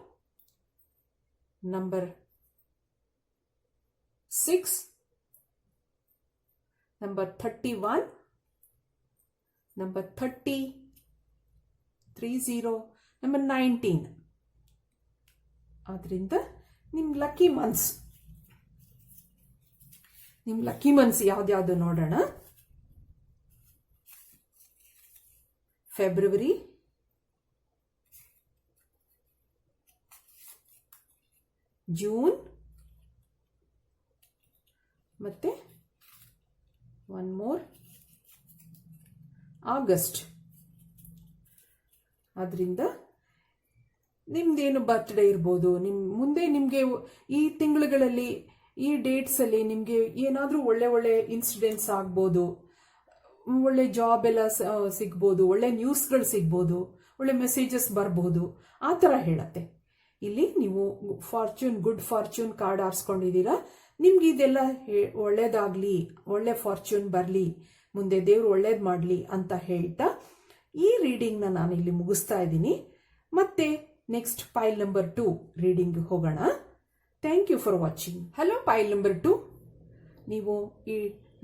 number 6, number 31, number 30, number 19. ಆದ್ರಿಂದ ನಿಮ್ಮ ಲಕ್ಕಿ ಮಂತ್ಸ್ ಯಾವ್ದ್ಯಾವ್ದು ನೋಡೋಣ. ಫೆಬ್ರವರಿ, ಜೂನ್, ಮತ್ತೆ ಒನ್ ಮೋರ್ ಆಗಸ್ಟ್. ಆದ್ರಿಂದ ನಿಮ್ದೇನು ಬರ್ತ್ಡೇ ಇರ್ಬೋದು, ಮುಂದೆ ನಿಮಗೆ ಈ ತಿಂಗಳುಗಳಲ್ಲಿ ಈ ಡೇಟ್ಸ್ ಅಲ್ಲಿ ನಿಮಗೆ ಏನಾದರೂ ಒಳ್ಳೆ ಇನ್ಸಿಡೆಂಟ್ಸ್ ಆಗ್ಬೋದು, ಒಳ್ಳೆ ಜಾಬ್ ಎಲ್ಲ ಸಿಗ್ಬೋದು, ಒಳ್ಳೆ ನ್ಯೂಸ್ಗಳು ಸಿಗ್ಬೋದು, ಒಳ್ಳೆ ಮೆಸೇಜಸ್ ಬರ್ಬೋದು, ಆ ಥರ ಹೇಳತ್ತೆ. ಇಲ್ಲಿ ನೀವು ಗುಡ್ ಫಾರ್ಚೂನ್ ಕಾರ್ಡ್ ಆರಿಸ್ಕೊಂಡಿದ್ದೀರಾ. ನಿಮ್ಗೆ ಇದೆಲ್ಲ ಒಳ್ಳೇದಾಗ್ಲಿ, ಒಳ್ಳೆ ಫಾರ್ಚೂನ್ ಬರಲಿ, ಮುಂದೆ ದೇವ್ರು ಒಳ್ಳೇದು ಮಾಡಲಿ ಅಂತ ಹೇಳ್ತಾ ಈ ರೀಡಿಂಗ್ನ ನಾನು ಇಲ್ಲಿ ಮುಗಿಸ್ತಾ ಇದ್ದೀನಿ. ಮತ್ತೆ ನೆಕ್ಸ್ಟ್ ಪೈಲ್ ನಂಬರ್ 2 ರೀಡಿಂಗ್ ಹೋಗೋಣ. Thank you for watching. Hello, pile number 2, ನೀವು ಈ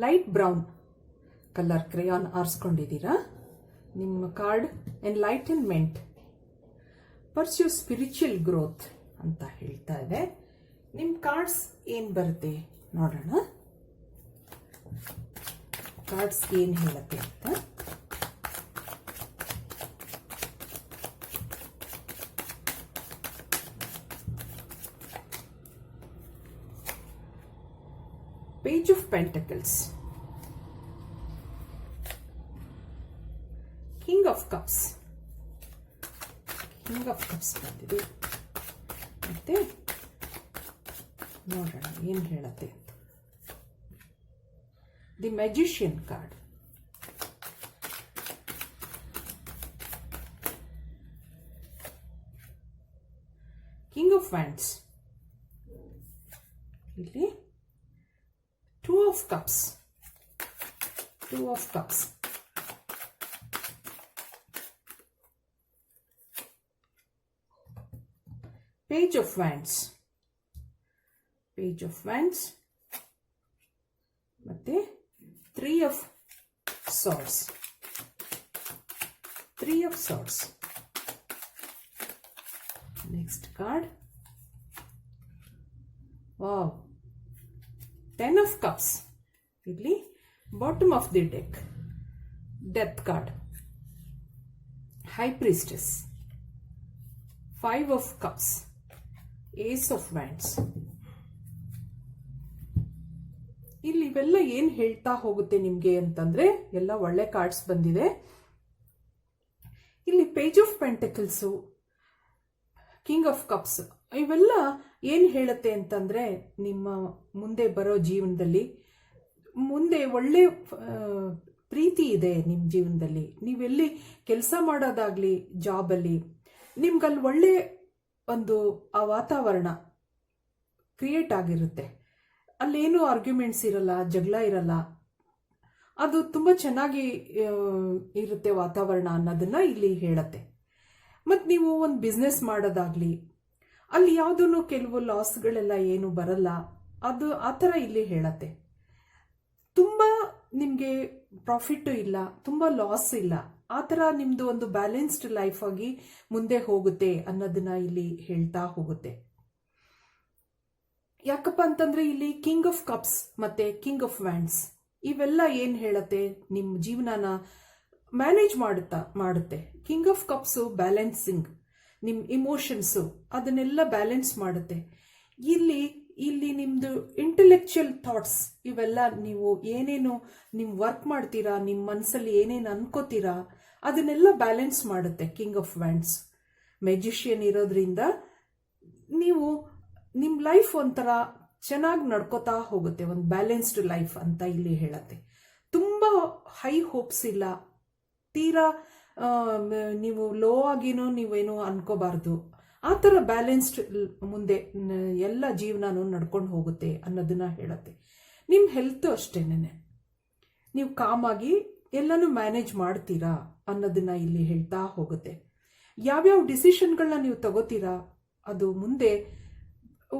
ಲೈಟ್ ಬ್ರೌನ್ ಕಲರ್ ಕ್ರೇಯಾನ್ ಆರಿಸ್ಕೊಂಡಿದ್ದೀರಾ. ನಿಮ್ಮ card enlightenment, pursue spiritual growth ಅಂತ ಹೇಳ್ತಾ ಇದೆ. ನಿಮ್ಮ ಕಾರ್ಡ್ಸ್ ಏನು ಬರುತ್ತೆ ನೋಡೋಣ. ಕಾರ್ಡ್ಸ್ ಏನು ಹೇಳುತ್ತೆ ಅಂತ. Page of Pentacles, King of Cups ಬಂದಿದೆ. ಮತ್ತೆ ನೋಡೋಣ ಏನು ಹೇಳುತ್ತೆ ಅಂತ. The magician card, king of wands, ಇಲ್ಲಿ Two of Cups, Page of Wands, ಮತ್ತೆ Three of Swords, Next card, wow, 10 of Cups, ಇಲ್ಲಿ bottom of the deck, death card, high priestess, 5 of Cups, ace of wands. ಇಲ್ಲಿ ಇವೆಲ್ಲ ಏನ್ ಹೇಳ್ತಾ ಹೋಗುತ್ತೆ ನಿಮ್ಗೆ ಅಂತಂದ್ರೆ ಎಲ್ಲ ಒಳ್ಳೆ ಕಾರ್ಡ್ಸ್ ಬಂದಿದೆ. ಇಲ್ಲಿ page of pentacles, king of cups, ಇವೆಲ್ಲ ಏನು ಹೇಳುತ್ತೆ ಅಂತಂದರೆ, ನಿಮ್ಮ ಮುಂದೆ ಬರೋ ಜೀವನದಲ್ಲಿ ಮುಂದೆ ಒಳ್ಳೆ ಪ್ರೀತಿ ಇದೆ ನಿಮ್ಮ ಜೀವನದಲ್ಲಿ. ನೀವೆಲ್ಲಿ ಕೆಲಸ ಮಾಡೋದಾಗಲಿ, ಜಾಬಲ್ಲಿ ನಿಮ್ಗಲ್ಲಿ ಒಳ್ಳೆ ಒಂದು ಆ ವಾತಾವರಣ ಕ್ರಿಯೇಟ್ ಆಗಿರುತ್ತೆ. ಅಲ್ಲೇನು ಆರ್ಗ್ಯುಮೆಂಟ್ಸ್ ಇರಲ್ಲ, ಜಗಳ ಇರಲ್ಲ, ಅದು ತುಂಬ ಚೆನ್ನಾಗಿ ಇರುತ್ತೆ ವಾತಾವರಣ ಅನ್ನೋದನ್ನ ಇಲ್ಲಿ ಹೇಳುತ್ತೆ. ಮತ್ತು ನೀವು ಒಂದು ಬಿಸ್ನೆಸ್ ಮಾಡೋದಾಗ್ಲಿ, ಅಲ್ಲಿ ಯಾವುದೂ ಕೆಲವು ಲಾಸ್ಗಳೆಲ್ಲ ಏನು ಬರಲ್ಲ, ಅದು ಆ ಥರ ಇಲ್ಲಿ ಹೇಳತ್ತೆ. ತುಂಬ ನಿಮಗೆ ಪ್ರಾಫಿಟ್ಟು ಇಲ್ಲ, ತುಂಬ ಲಾಸ್ ಇಲ್ಲ, ಆ ಥರ ನಿಮ್ಮದು ಒಂದು ಬ್ಯಾಲೆನ್ಸ್ಡ್ ಲೈಫ್ ಆಗಿ ಮುಂದೆ ಹೋಗುತ್ತೆ ಅನ್ನೋದನ್ನ ಇಲ್ಲಿ ಹೇಳ್ತಾ ಹೋಗುತ್ತೆ. ಯಾಕಪ್ಪ ಅಂತಂದ್ರೆ ಇಲ್ಲಿ ಕಿಂಗ್ ಆಫ್ ಕಪ್ಸ್ ಮತ್ತೆ ಕಿಂಗ್ ಆಫ್ ವ್ಯಾಂಡ್ಸ್ ಇವೆಲ್ಲ ಏನು ಹೇಳುತ್ತೆ, ನಿಮ್ಮ ಜೀವನನ ಮ್ಯಾನೇಜ್ ಮಾಡುತ್ತೆ. ಕಿಂಗ್ ಆಫ್ ಕಪ್ಸು ಬ್ಯಾಲೆನ್ಸಿಂಗ್, ನಿಮ್ಮ ಇಮೋಷನ್ಸು ಅದನ್ನೆಲ್ಲ ಬ್ಯಾಲೆನ್ಸ್ ಮಾಡುತ್ತೆ. ಇಲ್ಲಿ ನಿಮ್ಮದು ಇಂಟೆಲೆಕ್ಚುಯಲ್ ಥಾಟ್ಸ್ ಇವೆಲ್ಲ, ನೀವು ಏನೇನು ನೀವು ವರ್ಕ್ ಮಾಡ್ತೀರಾ, ನಿಮ್ಮ ಮನಸ್ಸಲ್ಲಿ ಏನೇನು ಅನ್ಕೋತೀರಾ ಅದನ್ನೆಲ್ಲ ಬ್ಯಾಲೆನ್ಸ್ ಮಾಡುತ್ತೆ ಕಿಂಗ್ ಆಫ್ ವ್ಯಾಂಡ್ಸ್. ಮೆಜಿಷಿಯನ್ ಇರೋದ್ರಿಂದ ನೀವು ನಿಮ್ಮ ಲೈಫ್ ಒಂಥರ ಚೆನ್ನಾಗಿ ನಡ್ಕೋತಾ ಹೋಗುತ್ತೆ, ಒಂದು ಬ್ಯಾಲೆನ್ಸ್ಡ್ ಲೈಫ್ ಅಂತ ಇಲ್ಲಿ ಹೇಳತ್ತೆ. ತುಂಬ ಹೈ ಹೋಪ್ಸ್ ಇಲ್ಲ, ತೀರಾ ನೀವು ಲೋ ಆಗಿನೂ ನೀವೇನು ಅನ್ಕೋಬಾರ್ದು, ಆ ಥರ ಬ್ಯಾಲೆನ್ಸ್ಡ್ ಮುಂದೆ ಎಲ್ಲ ಜೀವನನೂ ನಡ್ಕೊಂಡು ಹೋಗುತ್ತೆ ಅನ್ನೋದನ್ನ ಹೇಳುತ್ತೆ. ನಿಮ್ಮ ಹೆಲ್ತ್ ಅಷ್ಟೇನೆ, ನೀವು ಕಾಮಾಗಿ ಎಲ್ಲನೂ ಮ್ಯಾನೇಜ್ ಮಾಡ್ತೀರಾ ಅನ್ನೋದನ್ನ ಇಲ್ಲಿ ಹೇಳ್ತಾ ಹೋಗುತ್ತೆ. ಯಾವ್ಯಾವ ಡಿಸಿಷನ್ಗಳನ್ನ ನೀವು ತಗೋತೀರಾ ಅದು ಮುಂದೆ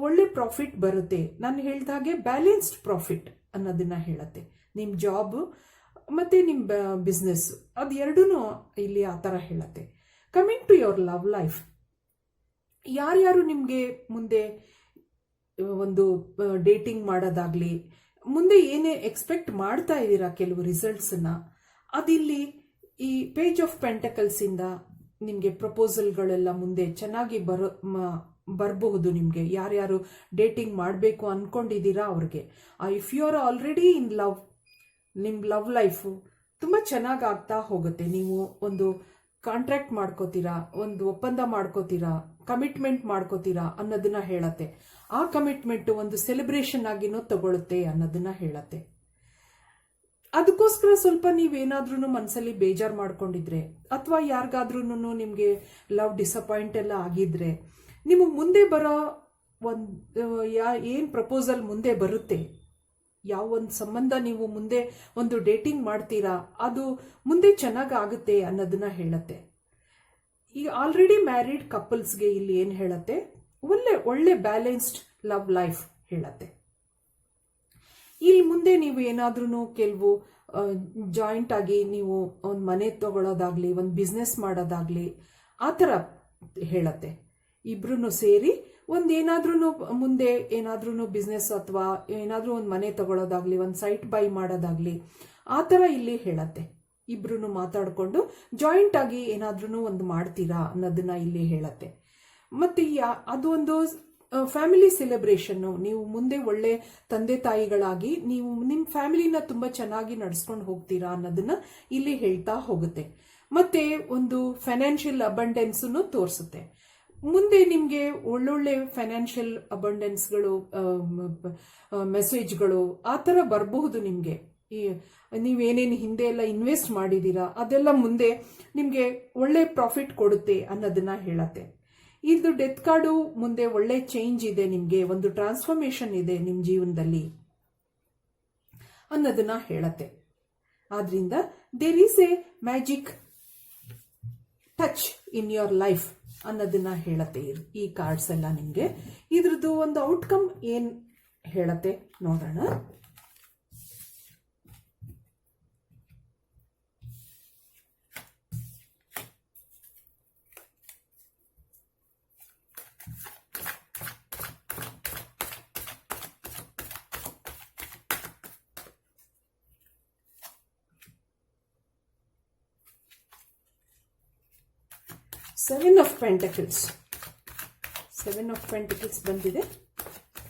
ಒಳ್ಳೆ ಪ್ರಾಫಿಟ್ ಬರುತ್ತೆ. ನಾನು ಹೇಳಿದ ಹಾಗೆ ಬ್ಯಾಲೆನ್ಸ್ಡ್ ಪ್ರಾಫಿಟ್ ಅನ್ನೋದನ್ನ ಹೇಳುತ್ತೆ. ನಿಮ್ಮ ಜಾಬ್ ಮತ್ತು ನಿಮ್ಮ ಬಿಸ್ನೆಸ್ ಅದು ಎರಡೂ ಇಲ್ಲಿ ಆ ಥರ ಹೇಳುತ್ತೆ. Coming to your love life, ಯಾರ್ಯಾರು ನಿಮಗೆ ಮುಂದೆ ಒಂದು ಡೇಟಿಂಗ್ ಮಾಡೋದಾಗ್ಲಿ, ಮುಂದೆ ಏನೇ ಎಕ್ಸ್ಪೆಕ್ಟ್ ಮಾಡ್ತಾ ಇದ್ದೀರಾ ಕೆಲವು ರಿಸಲ್ಟ್ಸನ್ನ, ಅದಿಲ್ಲಿ ಈ ಪೇಜ್ ಆಫ್ ಪೆಂಟಕಲ್ಸಿಂದ ನಿಮಗೆ ಪ್ರಪೋಸಲ್ಗಳೆಲ್ಲ ಮುಂದೆ ಚೆನ್ನಾಗಿ ಬರಬಹುದು. ನಿಮಗೆ ಯಾರ್ಯಾರು ಡೇಟಿಂಗ್ ಮಾಡಬೇಕು ಅಂದ್ಕೊಂಡಿದ್ದೀರಾ ಅವ್ರಿಗೆ, if you are already in love, ನಿಮ್ಮ ಲವ್ ಲೈಫು ತುಂಬ ಚೆನ್ನಾಗಿ ಆಗ್ತಾ ಹೋಗುತ್ತೆ. ನೀವು ಒಂದು ಕಾಂಟ್ರಾಕ್ಟ್ ಮಾಡ್ಕೋತೀರಾ, ಒಂದು ಒಪ್ಪಂದ ಮಾಡ್ಕೋತೀರಾ, ಕಮಿಟ್ಮೆಂಟ್ ಮಾಡ್ಕೋತೀರಾ ಅನ್ನೋದನ್ನ ಹೇಳತ್ತೆ. ಆ ಕಮಿಟ್ಮೆಂಟು ಒಂದು ಸೆಲೆಬ್ರೇಷನ್ ಆಗಿನೂ ತಗೊಳುತ್ತೆ ಅನ್ನೋದನ್ನ ಹೇಳತ್ತೆ. ಅದಕ್ಕೋಸ್ಕರ ಸ್ವಲ್ಪ ನೀವೇನಾದ್ರೂ ಮನಸ್ಸಲ್ಲಿ ಬೇಜಾರು ಮಾಡ್ಕೊಂಡಿದ್ರೆ, ಅಥವಾ ಯಾರಿಗಾದ್ರೂ ನಿಮಗೆ ಲವ್ ಡಿಸಪಾಯಿಂಟ್ ಎಲ್ಲ ಆಗಿದ್ರೆ, ನಿಮಗೆ ಮುಂದೆ ಬರೋ ಒಂದು ಏನು ಪ್ರಪೋಸಲ್ ಮುಂದೆ ಬರುತ್ತೆ, ಯಾವ ಒಂದು ಸಂಬಂಧ ನೀವು ಮುಂದೆ ಒಂದು ಡೇಟಿಂಗ್ ಮಾಡ್ತೀರಾ ಅದು ಮುಂದೆ ಚೆನ್ನಾಗಿ ಆಗುತ್ತೆ ಅನ್ನೋದನ್ನ ಹೇಳುತ್ತೆ. ಈ ಆಲ್ರೆಡಿ ಮ್ಯಾರಿಡ್ ಕಪಲ್ಸ್ಗೆ ಇಲ್ಲಿ ಏನು ಹೇಳುತ್ತೆ, ಒಳ್ಳೆ ಬ್ಯಾಲೆನ್ಸ್ಡ್ ಲವ್ ಲೈಫ್ ಹೇಳತ್ತೆ. ಇಲ್ಲಿ ಮುಂದೆ ನೀವು ಏನಾದ್ರೂ ಕೆಲವು ಜಾಯಿಂಟ್ ಆಗಿ ನೀವು ಒಂದು ಮನೆ ತಗೊಳ್ಳೋದಾಗ್ಲಿ, ಒಂದು ಬಿಸ್ನೆಸ್ ಮಾಡೋದಾಗ್ಲಿ, ಆ ಥರ ಹೇಳತ್ತೆ. ಇಬ್ರು ಸೇರಿ ಏನಾದ್ರೂ ಮುಂದೆ ಏನಾದ್ರೂ ಬಿಸ್ನೆಸ್ ಅಥವಾ ಏನಾದ್ರೂ ಒಂದು ಮನೆ ತಗೊಳ್ಳೋದಾಗ್ಲಿ, ಒಂದು ಸೈಟ್ ಬೈ ಮಾಡೋದಾಗ್ಲಿ, ಆ ಥರ ಇಲ್ಲಿ ಹೇಳತ್ತೆ. ಇಬ್ರು ಮಾತಾಡಿಕೊಂಡು ಜಾಯಿಂಟ್ ಆಗಿ ಏನಾದ್ರೂ ಒಂದು ಮಾಡ್ತೀರಾ ಅನ್ನೋದನ್ನ ಇಲ್ಲಿ ಹೇಳತ್ತೆ. ಮತ್ತೆ ಅದು ಒಂದು ಫ್ಯಾಮಿಲಿ ಸೆಲೆಬ್ರೇಷನ್ನು, ನೀವು ಮುಂದೆ ಒಳ್ಳೆ ತಂದೆ ತಾಯಿಗಳಾಗಿ ನೀವು ನಿಮ್ಮ ಫ್ಯಾಮಿಲಿನ ತುಂಬ ಚೆನ್ನಾಗಿ ನಡೆಸ್ಕೊಂಡು ಹೋಗ್ತೀರಾ ಅನ್ನೋದನ್ನ ಇಲ್ಲಿ ಹೇಳ್ತಾ ಹೋಗುತ್ತೆ. ಮತ್ತೆ ಒಂದು ಫೈನಾನ್ಷಿಯಲ್ ಅಬಂಡೆನ್ಸನ್ನು ತೋರಿಸುತ್ತೆ. ಮುಂದೆ ನಿಮಗೆ ಒಳ್ಳೊಳ್ಳೆ ಫೈನಾನ್ಷಿಯಲ್ ಅಬಂಡೆನ್ಸ್ಗಳು, ಮೆಸೇಜ್ಗಳು ಆ ಥರ ಬರಬಹುದು. ನಿಮಗೆ ನೀವೇನೇನು ಹಿಂದೆ ಎಲ್ಲ ಇನ್ವೆಸ್ಟ್ ಮಾಡಿದ್ದೀರಾ ಅದೆಲ್ಲ ಮುಂದೆ ನಿಮಗೆ ಒಳ್ಳೆ ಪ್ರಾಫಿಟ್ ಕೊಡುತ್ತೆ ಅನ್ನೋದನ್ನ ಹೇಳತ್ತೆ. ಇದು ಡೆತ್ ಕಾರ್ಡು ಮುಂದೆ ಒಳ್ಳೆ ಚೇಂಜ್ ಇದೆ, ನಿಮಗೆ ಒಂದು ಟ್ರಾನ್ಸ್ಫಾರ್ಮೇಶನ್ ಇದೆ ನಿಮ್ಮ ಜೀವನದಲ್ಲಿ ಅನ್ನೋದನ್ನ ಹೇಳತ್ತೆ. ಆದ್ರಿಂದ there is a magic touch in your life ಅನ್ನೋದನ್ನ ಹೇಳತ್ತೆ ಈ ಕಾರ್ಡ್ಸ್ ಎಲ್ಲ ನಿಮಗೆ. ಇದ್ರದ್ದು ಒಂದು ಔಟ್ಕಮ್ ಏನ್ ಹೇಳತ್ತೆ ನೋಡೋಣ. ಸೆವೆನ್ ಆಫ್ ಪೆಂಟಕಲ್ಸ್ ಬಂದಿದೆ.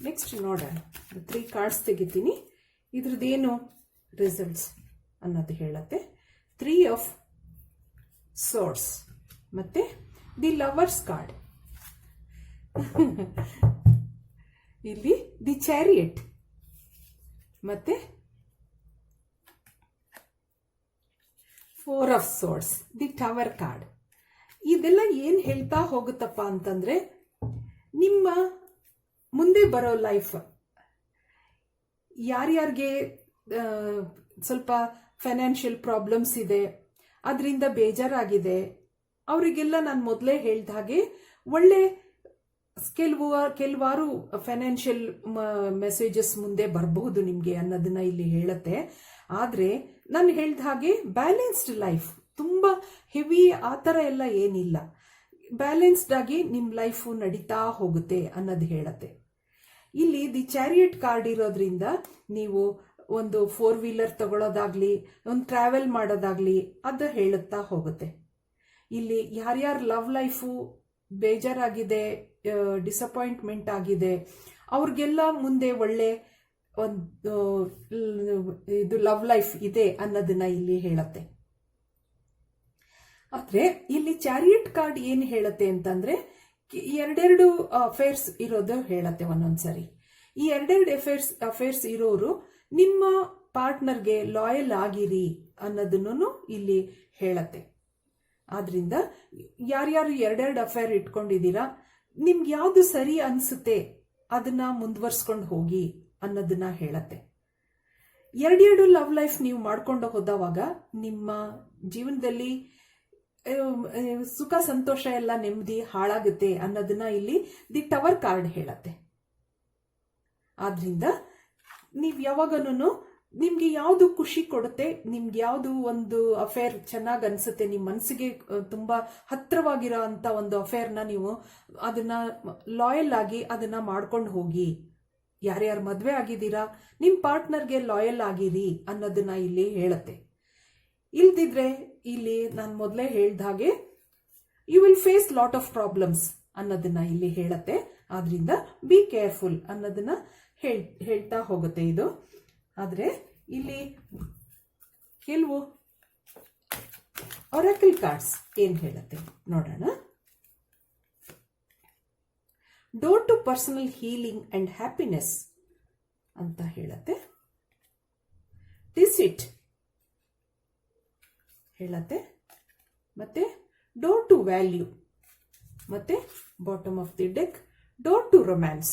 ನೆಕ್ಸ್ಟ್ ನೋಡೋಣ, 3 ಕಾರ್ಡ್ಸ್ ತೆಗಿತೀನಿ, ಇದ್ರದ್ದೇನು ರಿಸಲ್ಟ್ಸ್ ಅನ್ನೋದು ಹೇಳತ್ತೆ. 3 ಆಫ್ ಸೋರ್ಸ್ ಮತ್ತೆ ದಿ ಲವರ್ಸ್ ಕಾರ್ಡ್. ಇಲ್ಲಿ ದಿ ಚಾರಿಯಟ್ ಮತ್ತೆ four of swords, the tower card. ಇದೆಲ್ಲ ಏನ್ ಹೇಳ್ತಾ ಹೋಗುತ್ತಪ್ಪ ಅಂತಂದ್ರೆ, ನಿಮ್ಮ ಮುಂದೆ ಬರೋ ಲೈಫ್, ಯಾರ್ಯಾರಿಗೆ ಸ್ವಲ್ಪ ಫೈನಾನ್ಷಿಯಲ್ ಪ್ರಾಬ್ಲಮ್ಸ್ ಇದೆ, ಅದರಿಂದ ಬೇಜಾರಾಗಿದೆ, ಅವರಿಗೆಲ್ಲ ನಾನು ಮೊದಲೇ ಹೇಳ್ದ ಹಾಗೆ ಒಳ್ಳೆ ಕೆಲವಾರು ಫೈನಾನ್ಷಿಯಲ್ ಮೆಸೇಜಸ್ ಮುಂದೆ ಬರಬಹುದು ನಿಮಗೆ ಅನ್ನೋದನ್ನ ಇಲ್ಲಿ ಹೇಳುತ್ತೆ. ಆದ್ರೆ ನಾನು ಹೇಳ್ದ ಹಾಗೆ ಬ್ಯಾಲೆನ್ಸ್ಡ್ ಲೈಫ್, ತುಂಬಾ ಹೆವಿ ಆ ಥರ ಎಲ್ಲ ಏನಿಲ್ಲ, ಬ್ಯಾಲೆನ್ಸ್ಡ್ ಆಗಿ ನಿಮ್ಮ ಲೈಫು ನಡೀತಾ ಹೋಗುತ್ತೆ ಅನ್ನೋದು ಹೇಳತ್ತೆ. ಇಲ್ಲಿ ದಿ ಚಾರಿಯಟ್ ಕಾರ್ಡ್ ಇರೋದ್ರಿಂದ ನೀವು ಒಂದು 4 ವೀಲರ್ ತಗೊಳ್ಳೋದಾಗ್ಲಿ, ಒಂದು ಟ್ರಾವೆಲ್ ಮಾಡೋದಾಗ್ಲಿ ಅದು ಹೇಳುತ್ತಾ ಹೋಗುತ್ತೆ. ಇಲ್ಲಿ ಯಾರ್ಯಾರ ಲವ್ ಲೈಫು ಬೇಜಾರಾಗಿದೆ, ಡಿಸಪಾಯಿಂಟ್ಮೆಂಟ್ ಆಗಿದೆ, ಅವ್ರಿಗೆಲ್ಲ ಮುಂದೆ ಒಳ್ಳೆ ಒಂದು ಇದು ಲವ್ ಲೈಫ್ ಇದೆ ಅನ್ನೋದನ್ನ ಇಲ್ಲಿ ಹೇಳತ್ತೆ. ಆದ್ರೆ ಇಲ್ಲಿ ಚಾರಿಯಟ್ ಕಾರ್ಡ್ ಏನ್ ಹೇಳತ್ತೆ ಅಂತಂದ್ರೆ, ಎರಡೆರಡು ಅಫೇರ್ಸ್ ಇರೋದು ಹೇಳತ್ತೆ ಒಂದೊಂದ್ಸರಿ. ಈ ಎರಡೆರಡು ಅಫೇರ್ಸ್ ಇರೋರು ನಿಮ್ಮ ಪಾರ್ಟ್ನರ್ಗೆ ಲಾಯಲ್ ಆಗಿರಿ ಅನ್ನೋದನ್ನು ಇಲ್ಲಿ ಹೇಳತ್ತೆ. ಆದ್ರಿಂದ ಯಾರ್ಯಾರು ಎರಡೆರಡು ಅಫೇರ್ ಇಟ್ಕೊಂಡಿದ್ದೀರಾ, ನಿಮ್ಗೆ ಯಾವ್ದು ಸರಿ ಅನ್ಸುತ್ತೆ ಅದನ್ನ ಮುಂದುವರ್ಸ್ಕೊಂಡು ಹೋಗಿ ಅನ್ನೋದನ್ನ ಹೇಳತ್ತೆ. ಎರಡೆರಡು ಲವ್ ಲೈಫ್ ನೀವು ಮಾಡ್ಕೊಂಡು ಹೋದವಾಗ ನಿಮ್ಮ ಜೀವನದಲ್ಲಿ ಸುಖ ಸಂತೋಷ ಎಲ್ಲ ನೆಮ್ಮದಿ ಹಾಳಾಗುತ್ತೆ ಅನ್ನೋದನ್ನ ಇಲ್ಲಿ ದಿ ಟವರ್ ಕಾರ್ಡ್ ಹೇಳತ್ತೆ. ಆದ್ರಿಂದ ನೀವ್ ಯಾವಾಗನೂ ನಿಮ್ಗೆ ಯಾವ್ದು ಖುಷಿ ಕೊಡುತ್ತೆ, ನಿಮ್ಗೆ ಯಾವ್ದು ಒಂದು ಅಫೇರ್ ಚೆನ್ನಾಗ್ ಅನ್ಸುತ್ತೆ, ನಿಮ್ ಮನಸ್ಸಿಗೆ ತುಂಬಾ ಹತ್ರವಾಗಿರೋ ಅಂತ ಒಂದು ಅಫೇರ್ನ ನೀವು ಅದನ್ನ ಲಾಯಲ್ ಆಗಿ ಅದನ್ನ ಮಾಡ್ಕೊಂಡು ಹೋಗಿ. ಯಾರ್ಯಾರು ಮದ್ವೆ ಆಗಿದ್ದೀರಾ, ನಿಮ್ ಪಾರ್ಟ್ನರ್ಗೆ ಲಾಯಲ್ ಆಗಿರಿ ಅನ್ನೋದನ್ನ ಇಲ್ಲಿ ಹೇಳುತ್ತೆ. ಇಲ್ದಿದ್ರೆ ಇಲ್ಲಿ ನಾನು ಮೊದಲೇ ಹೇಳ್ದ ಹಾಗೆ you will face lot of problems ಅನ್ನೋದನ್ನ ಇಲ್ಲಿ ಹೇಳತ್ತೆ. ಆದ್ರಿಂದ ಬಿ ಕೇರ್ಫುಲ್ ಅನ್ನೋದನ್ನ ಹೇಳ್ತಾ ಹೋಗುತ್ತೆ ಇದು. ಆದ್ರೆ ಇಲ್ಲಿ ಕೆಲವು ಒರಾಕಲ್ ಕಾರ್ಡ್ಸ್ ಏನ್ ಹೇಳುತ್ತೆ ನೋಡೋಣ. Door to personal healing and happiness ಅಂತ ಹೇಳತ್ತೆ. ಡಿಸಿಟ್ ಹೇಳತ್ತೆ, ಮತ್ತೆ ಡೋರ್ ಟು ವ್ಯಾಲ್ಯೂ, ಮತ್ತೆ bottom of the deck door to romance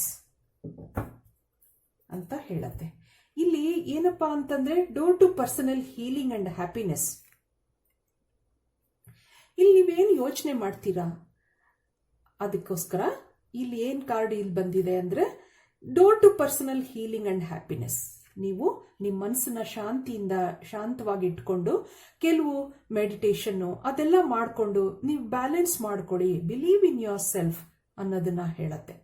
ಅಂತ ಹೇಳತ್ತೆ. ಇಲ್ಲಿ ಏನಪ್ಪಾ ಅಂತಂದ್ರೆ door to personal healing and happiness. ಇಲ್ಲಿ ನೀವೇನು ಯೋಚನೆ ಮಾಡ್ತೀರಾ, ಅದಕ್ಕೋಸ್ಕರ ಇಲ್ಲಿ ಏನ್ ಕಾರ್ಡ್ ಇಲ್ಲಿ ಬಂದಿದೆ ಅಂದ್ರೆ door to personal healing and happiness. ನೀವು ನಿಮ್ಮ ಮನಸ್ಸನ್ನ ಶಾಂತವಾಗಿ ಇಟ್ಕೊಂಡು ಕೆಲವು ಮೆಡಿಟೇಷನ್ ಅದೆಲ್ಲ ಮಾಡಿಕೊಂಡು ನೀವು ಬ್ಯಾಲೆನ್ಸ್ ಮಾಡ್ಕೊಳ್ಳಿ, ಬಿಲೀವ್ ಇನ್ ಯೋರ್ ಸೆಲ್ಫ್ ಅನ್ನೋದನ್ನ ಹೇಳತ್ತೆ.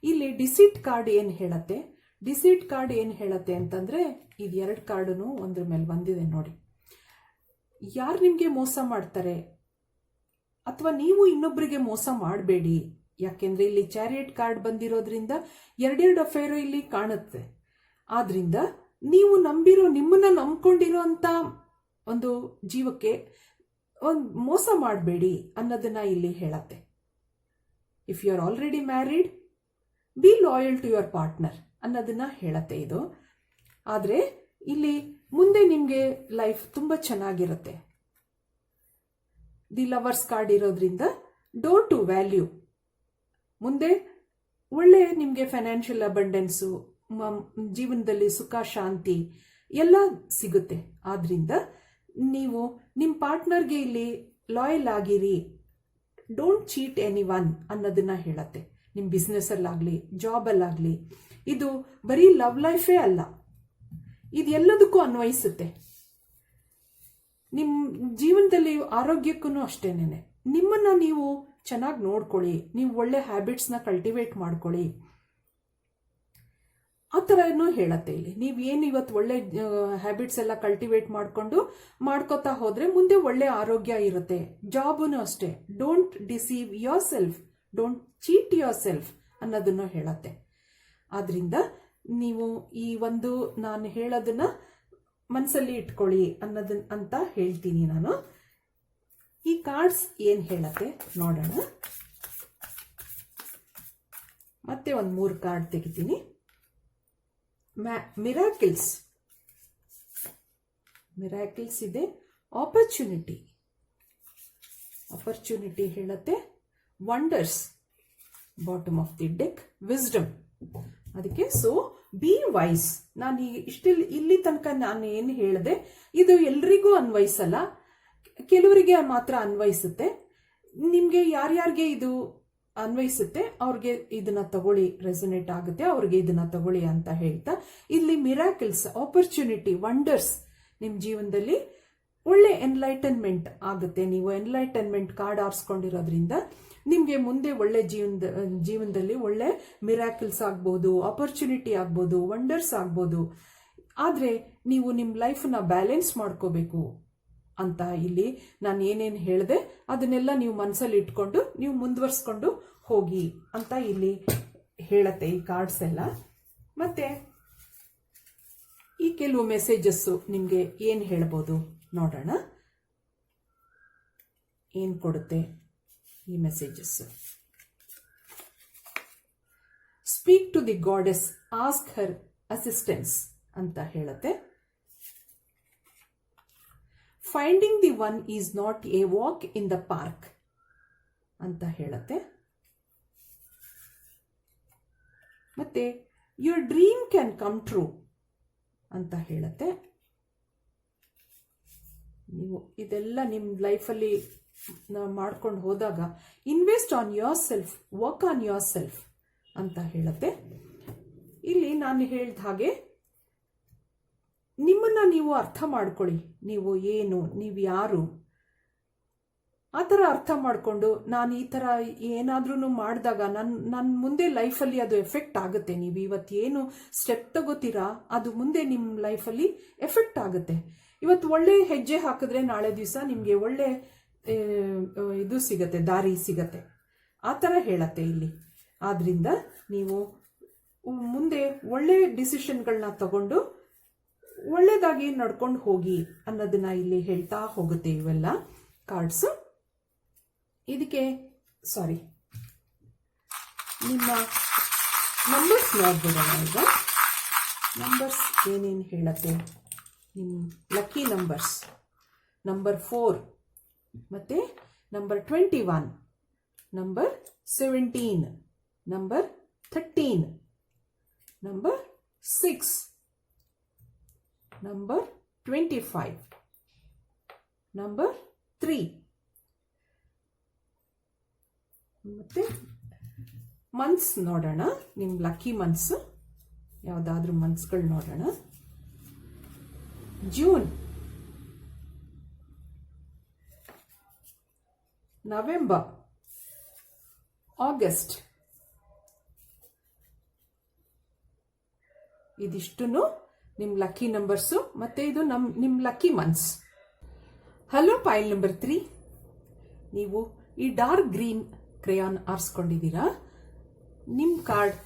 ಇಲ್ಲಿ ಡಿಸಿಟ್ ಕಾರ್ಡ್ ಏನ್ ಹೇಳತ್ತೆ, ಡಿಸಿಟ್ ಕಾರ್ಡ್ ಏನ್ ಹೇಳತ್ತೆ ಅಂತಂದ್ರೆ, ಇದು 2 ಕಾರ್ಡನು ಒಂದ್ರ ಮೇಲೆ ಬಂದಿದೆ ನೋಡಿ. ಯಾರು ನಿಮ್ಗೆ ಮೋಸ ಮಾಡ್ತಾರೆ ಅಥವಾ ನೀವು ಇನ್ನೊಬ್ಬರಿಗೆ ಮೋಸ ಮಾಡಬೇಡಿ. ಯಾಕೆಂದ್ರೆ ಇಲ್ಲಿ ಚಾರಿಯಟ್ ಕಾರ್ಡ್ ಬಂದಿರೋದ್ರಿಂದ ಎರಡೆರಡು ಅಫೇರ್ ಇಲ್ಲಿ ಕಾಣುತ್ತೆ. ಆದ್ರಿಂದ ನೀವು ನಿಮ್ಮನ್ನ ನಂಬ್ಕೊಂಡಿರೋ ಅಂತ ಒಂದು ಜೀವಕ್ಕೆ ಒಂದು ಮೋಸ ಮಾಡಬೇಡಿ ಅನ್ನೋದನ್ನ ಇಲ್ಲಿ ಹೇಳತ್ತೆ. If you are already married, be loyal to your partner ಅನ್ನೋದನ್ನ ಹೇಳತ್ತೆ ಇದು. ಆದ್ರೆ ಇಲ್ಲಿ ಮುಂದೆ ನಿಮ್ಗೆ ಲೈಫ್ ತುಂಬಾ ಚೆನ್ನಾಗಿರುತ್ತೆ. ದಿ ಲವರ್ಸ್ ಕಾರ್ಡ್ ಇರೋದ್ರಿಂದ ಡೋರ್ ಟು ವ್ಯಾಲ್ಯೂ, ಮುಂದೆ ಒಳ್ಳೆ ನಿಮ್ಗೆ ಫೈನಾನ್ಷಿಯಲ್ ಅಬಂಡೆನ್ಸು, ಜೀವನದಲ್ಲಿ ಸುಖ ಶಾಂತಿ ಎಲ್ಲ ಸಿಗುತ್ತೆ. ಆದ್ರಿಂದ ನೀವು ನಿಮ್ಮ ಪಾರ್ಟ್ನರ್ಗೆ ಇಲ್ಲಿ ಲಾಯಲ್ ಆಗಿರಿ, ಡೋಂಟ್ ಚೀಟ್ ಎನಿ ಒನ್ ಅನ್ನೋದನ್ನ ಹೇಳತ್ತೆ. ನಿಮ್ಮ ಬಿಸ್ನೆಸ್ ಅಲ್ಲಾಗ್ಲಿ ಜಾಬ್ ಅಲ್ಲಾಗ್ಲಿ, ಇದು ಬರೀ ಲವ್ ಲೈಫೇ ಅಲ್ಲ, ಇದೆಲ್ಲದಕ್ಕೂ ಅನ್ವಯಿಸುತ್ತೆ. ನಿಮ್ಮ ಜೀವನದಲ್ಲಿ ಆರೋಗ್ಯಕ್ಕೂ ಅಷ್ಟೇನೆ. ನಿಮ್ಮನ್ನ ನೀವು ಚೆನ್ನಾಗಿ ನೋಡ್ಕೊಳ್ಳಿ, ನೀವು ಒಳ್ಳೆ ಹ್ಯಾಬಿಟ್ಸ್ನ ಕಲ್ಟಿವೇಟ್ ಮಾಡ್ಕೊಳ್ಳಿ, ಆ ಥರನೂ ಹೇಳತ್ತೆ ಇಲ್ಲಿ. ನೀವು ಏನು ಇವತ್ತು ಒಳ್ಳೆ ಹ್ಯಾಬಿಟ್ಸ್ ಎಲ್ಲ ಕಲ್ಟಿವೇಟ್ ಮಾಡ್ಕೋತಾ ಹೋದ್ರೆ ಮುಂದೆ ಒಳ್ಳೆ ಆರೋಗ್ಯ ಇರುತ್ತೆ. ಜಾಬನು ಅಷ್ಟೇ, don't deceive your self, don't cheat your self ಅನ್ನೋದನ್ನು ಹೇಳತ್ತೆ. ಆದ್ರಿಂದ ನೀವು ಈ ಒಂದು ನಾನು ಹೇಳೋದನ್ನ ಮನಸ್ಸಲ್ಲಿ ಇಟ್ಕೊಳ್ಳಿ ಅಂತ ಹೇಳ್ತೀನಿ ನಾನು. ಈ ಕಾರ್ಡ್ಸ್ ಏನ್ ಹೇಳತ್ತೆ ನೋಡೋಣ. ಮತ್ತೆ ಒಂದು 3 ಕಾರ್ಡ್ ತೆಗಿತೀನಿ. ಮಿರಾಕಿಲ್ಸ್ ಇದೆ. ಆಪರ್ಚುನಿಟಿ ಹೇಳುತ್ತೆ. Wonders bottom of the deck. Wisdom. ಅದಕ್ಕೆ ಸೊ ಬಿ ವೈಸ್. ನಾನು ಇಲ್ಲಿ ತನಕ ನಾನು ಏನು ಹೇಳಿದೆ ಇದು ಎಲ್ರಿಗೂ ಅನ್ವಯಿಸಲ್ಲ, ಕೆಲವರಿಗೆ ಮಾತ್ರ ಅನ್ವಯಿಸುತ್ತೆ. ನಿಮ್ಗೆ ಯಾರ್ಯಾರಿಗೆ ಇದು ಅನ್ವಯಿಸುತ್ತೆ ಅವ್ರಿಗೆ ಇದನ್ನ ತಗೊಳ್ಳಿ, ರೆಸೊನೇಟ್ ಆಗುತ್ತೆ ಅವ್ರಿಗೆ ಇದನ್ನ ತಗೊಳ್ಳಿ ಅಂತ ಹೇಳ್ತಾ, ಇಲ್ಲಿ ಮಿರಾಕಲ್ಸ್, ಆಪರ್ಚುನಿಟಿ, ವಂಡರ್ಸ್ ನಿಮ್ ಜೀವನದಲ್ಲಿ ಒಳ್ಳೆ ಎನ್ಲೈಟನ್ಮೆಂಟ್ ಆಗುತ್ತೆ. ನೀವು ಎನ್ಲೈಟನ್ಮೆಂಟ್ ಕಾರ್ಡ್ ಆರಿಸ್ಕೊಂಡಿರೋದ್ರಿಂದ ನಿಮ್ಗೆ ಮುಂದೆ ಒಳ್ಳೆ ಜೀವನದಲ್ಲಿ ಒಳ್ಳೆ ಮಿರಾಕಲ್ಸ್ ಆಗ್ಬೋದು, ಆಪರ್ಚುನಿಟಿ ಆಗ್ಬೋದು, ವಂಡರ್ಸ್ ಆಗ್ಬೋದು. ಆದ್ರೆ ನೀವು ನಿಮ್ ಲೈಫ್ನ ಬ್ಯಾಲೆನ್ಸ್ ಮಾಡ್ಕೋಬೇಕು ಅಂತ ಇಲ್ಲಿ ನಾನು ಏನೇನು ಹೇಳಿದೆ ಅದನ್ನೆಲ್ಲ ನೀವು ಮನಸ್ಸಲ್ಲಿ ಇಟ್ಕೊಂಡು ನೀವು ಮುಂದುವರ್ಸ್ಕೊಂಡು ಹೋಗಿ ಅಂತ ಇಲ್ಲಿ ಹೇಳತ್ತೆ ಈ ಕಾರ್ಡ್ಸ್ ಎಲ್ಲ. ಮತ್ತೆ ಈ ಕೆಲವು ಮೆಸೇಜಸ್ಸು ನಿಮಗೆ ಏನು ಹೇಳ್ಬೋದು ನೋಡೋಣ, ಏನು ಕೊಡುತ್ತೆ ಈ messages. Speak to the goddess, ask her assistance ಅಂತ ಹೇಳುತ್ತೆ. Finding the one is not a walk in the park ಅಂತ ಹೇಳುತ್ತೆ. ಮತ್ತೆ your dream can come true ಅಂತ ಹೇಳುತ್ತೆ. ನೀವು ಇದೆಲ್ಲ ನಿಮ್ಮ ಲೈಫಲ್ಲಿ ಮಾಡ್ಕೊಂಡು ಹೋದಾಗ invest on your self, work on your self ಅಂತ ಹೇಳುತ್ತೆ. ಇಲ್ಲಿ ನಾನು ಹೇಳಿದ ಹಾಗೆ ನಿಮ್ಮನ್ನ ನೀವು ಅರ್ಥ ಮಾಡ್ಕೊಳ್ಳಿ. ನೀವು ಏನು, ನೀವು ಯಾರು, ಆ ಥರ ಅರ್ಥ ಮಾಡಿಕೊಂಡು ನಾನು ಈ ಥರ ಏನಾದ್ರೂ ಮಾಡಿದಾಗ ನನ್ನ ಮುಂದೆ ಲೈಫಲ್ಲಿ ಅದು ಎಫೆಕ್ಟ್ ಆಗುತ್ತೆ. ನೀವು ಇವತ್ತು ಏನು ಸ್ಟೆಪ್ ತಗೋತೀರಾ ಅದು ಮುಂದೆ ನಿಮ್ಮ ಲೈಫಲ್ಲಿ ಎಫೆಕ್ಟ್ ಆಗುತ್ತೆ. ಇವತ್ತು ಒಳ್ಳೆ ಹೆಜ್ಜೆ ಹಾಕಿದ್ರೆ ನಾಳೆ ದಿವಸ ನಿಮಗೆ ಒಳ್ಳೆ ಇದು ಸಿಗತ್ತೆ, ದಾರಿ ಸಿಗತ್ತೆ. ಆ ಥರ ಹೇಳತ್ತೆ ಇಲ್ಲಿ. ಆದ್ರಿಂದ ನೀವು ಮುಂದೆ ಒಳ್ಳೆ ಡಿಸಿಷನ್ಗಳನ್ನ ತಗೊಂಡು ಒಳ್ಳೇದಾಗಿ ನಡ್ಕೊಂಡು ಹೋಗಿ ಅನ್ನೋದನ್ನ ಇಲ್ಲಿ ಹೇಳ್ತಾ ಹೋಗುತ್ತೆ ಇವೆಲ್ಲ ಕಾರ್ಡ್ಸ್. ಇದಕ್ಕೆ ನಿಮ್ಮ ನಂಬರ್ಸ್ ನೋಡ್ಬಿಡೋಣ ಈಗ. ನಂಬರ್ಸ್ ಏನೇನು ಹೇಳತ್ತೆ, ನಿಮ್ಮ ಲಕ್ಕಿ ನಂಬರ್ಸ್ ನಂಬರ್ 4, ಮತ್ತೆ number 21, number 17, number 13, number 6, number 25, number 3. ಮತ್ತೆ ಮಂತ್ಸ್ ನೋಡೋಣ, ನಿಮ್ಮ ಲಕ್ಕಿ ಮಂತ್ಸ್ ಯಾವುದಾದ್ರೂ ಮಂತ್ಸ್ಗಳು ನೋಡೋಣ. June, November, August. ಇದಿಷ್ಟು ನಿಮ್ಮ ಲಕ್ಕಿ ನಂಬರ್ಸು, ಮತ್ತೆ ಇದು ನಿಮ್ಮ lucky months. Hello pile number 3. ನೀವು ಈ ಡಾರ್ಕ್ ಗ್ರೀನ್ ಕ್ರೇಯಾನ್ ಆರಿಸ್ಕೊಂಡಿದ್ದೀರಾ. ನಿಮ್ಮ ಕಾರ್ಡ್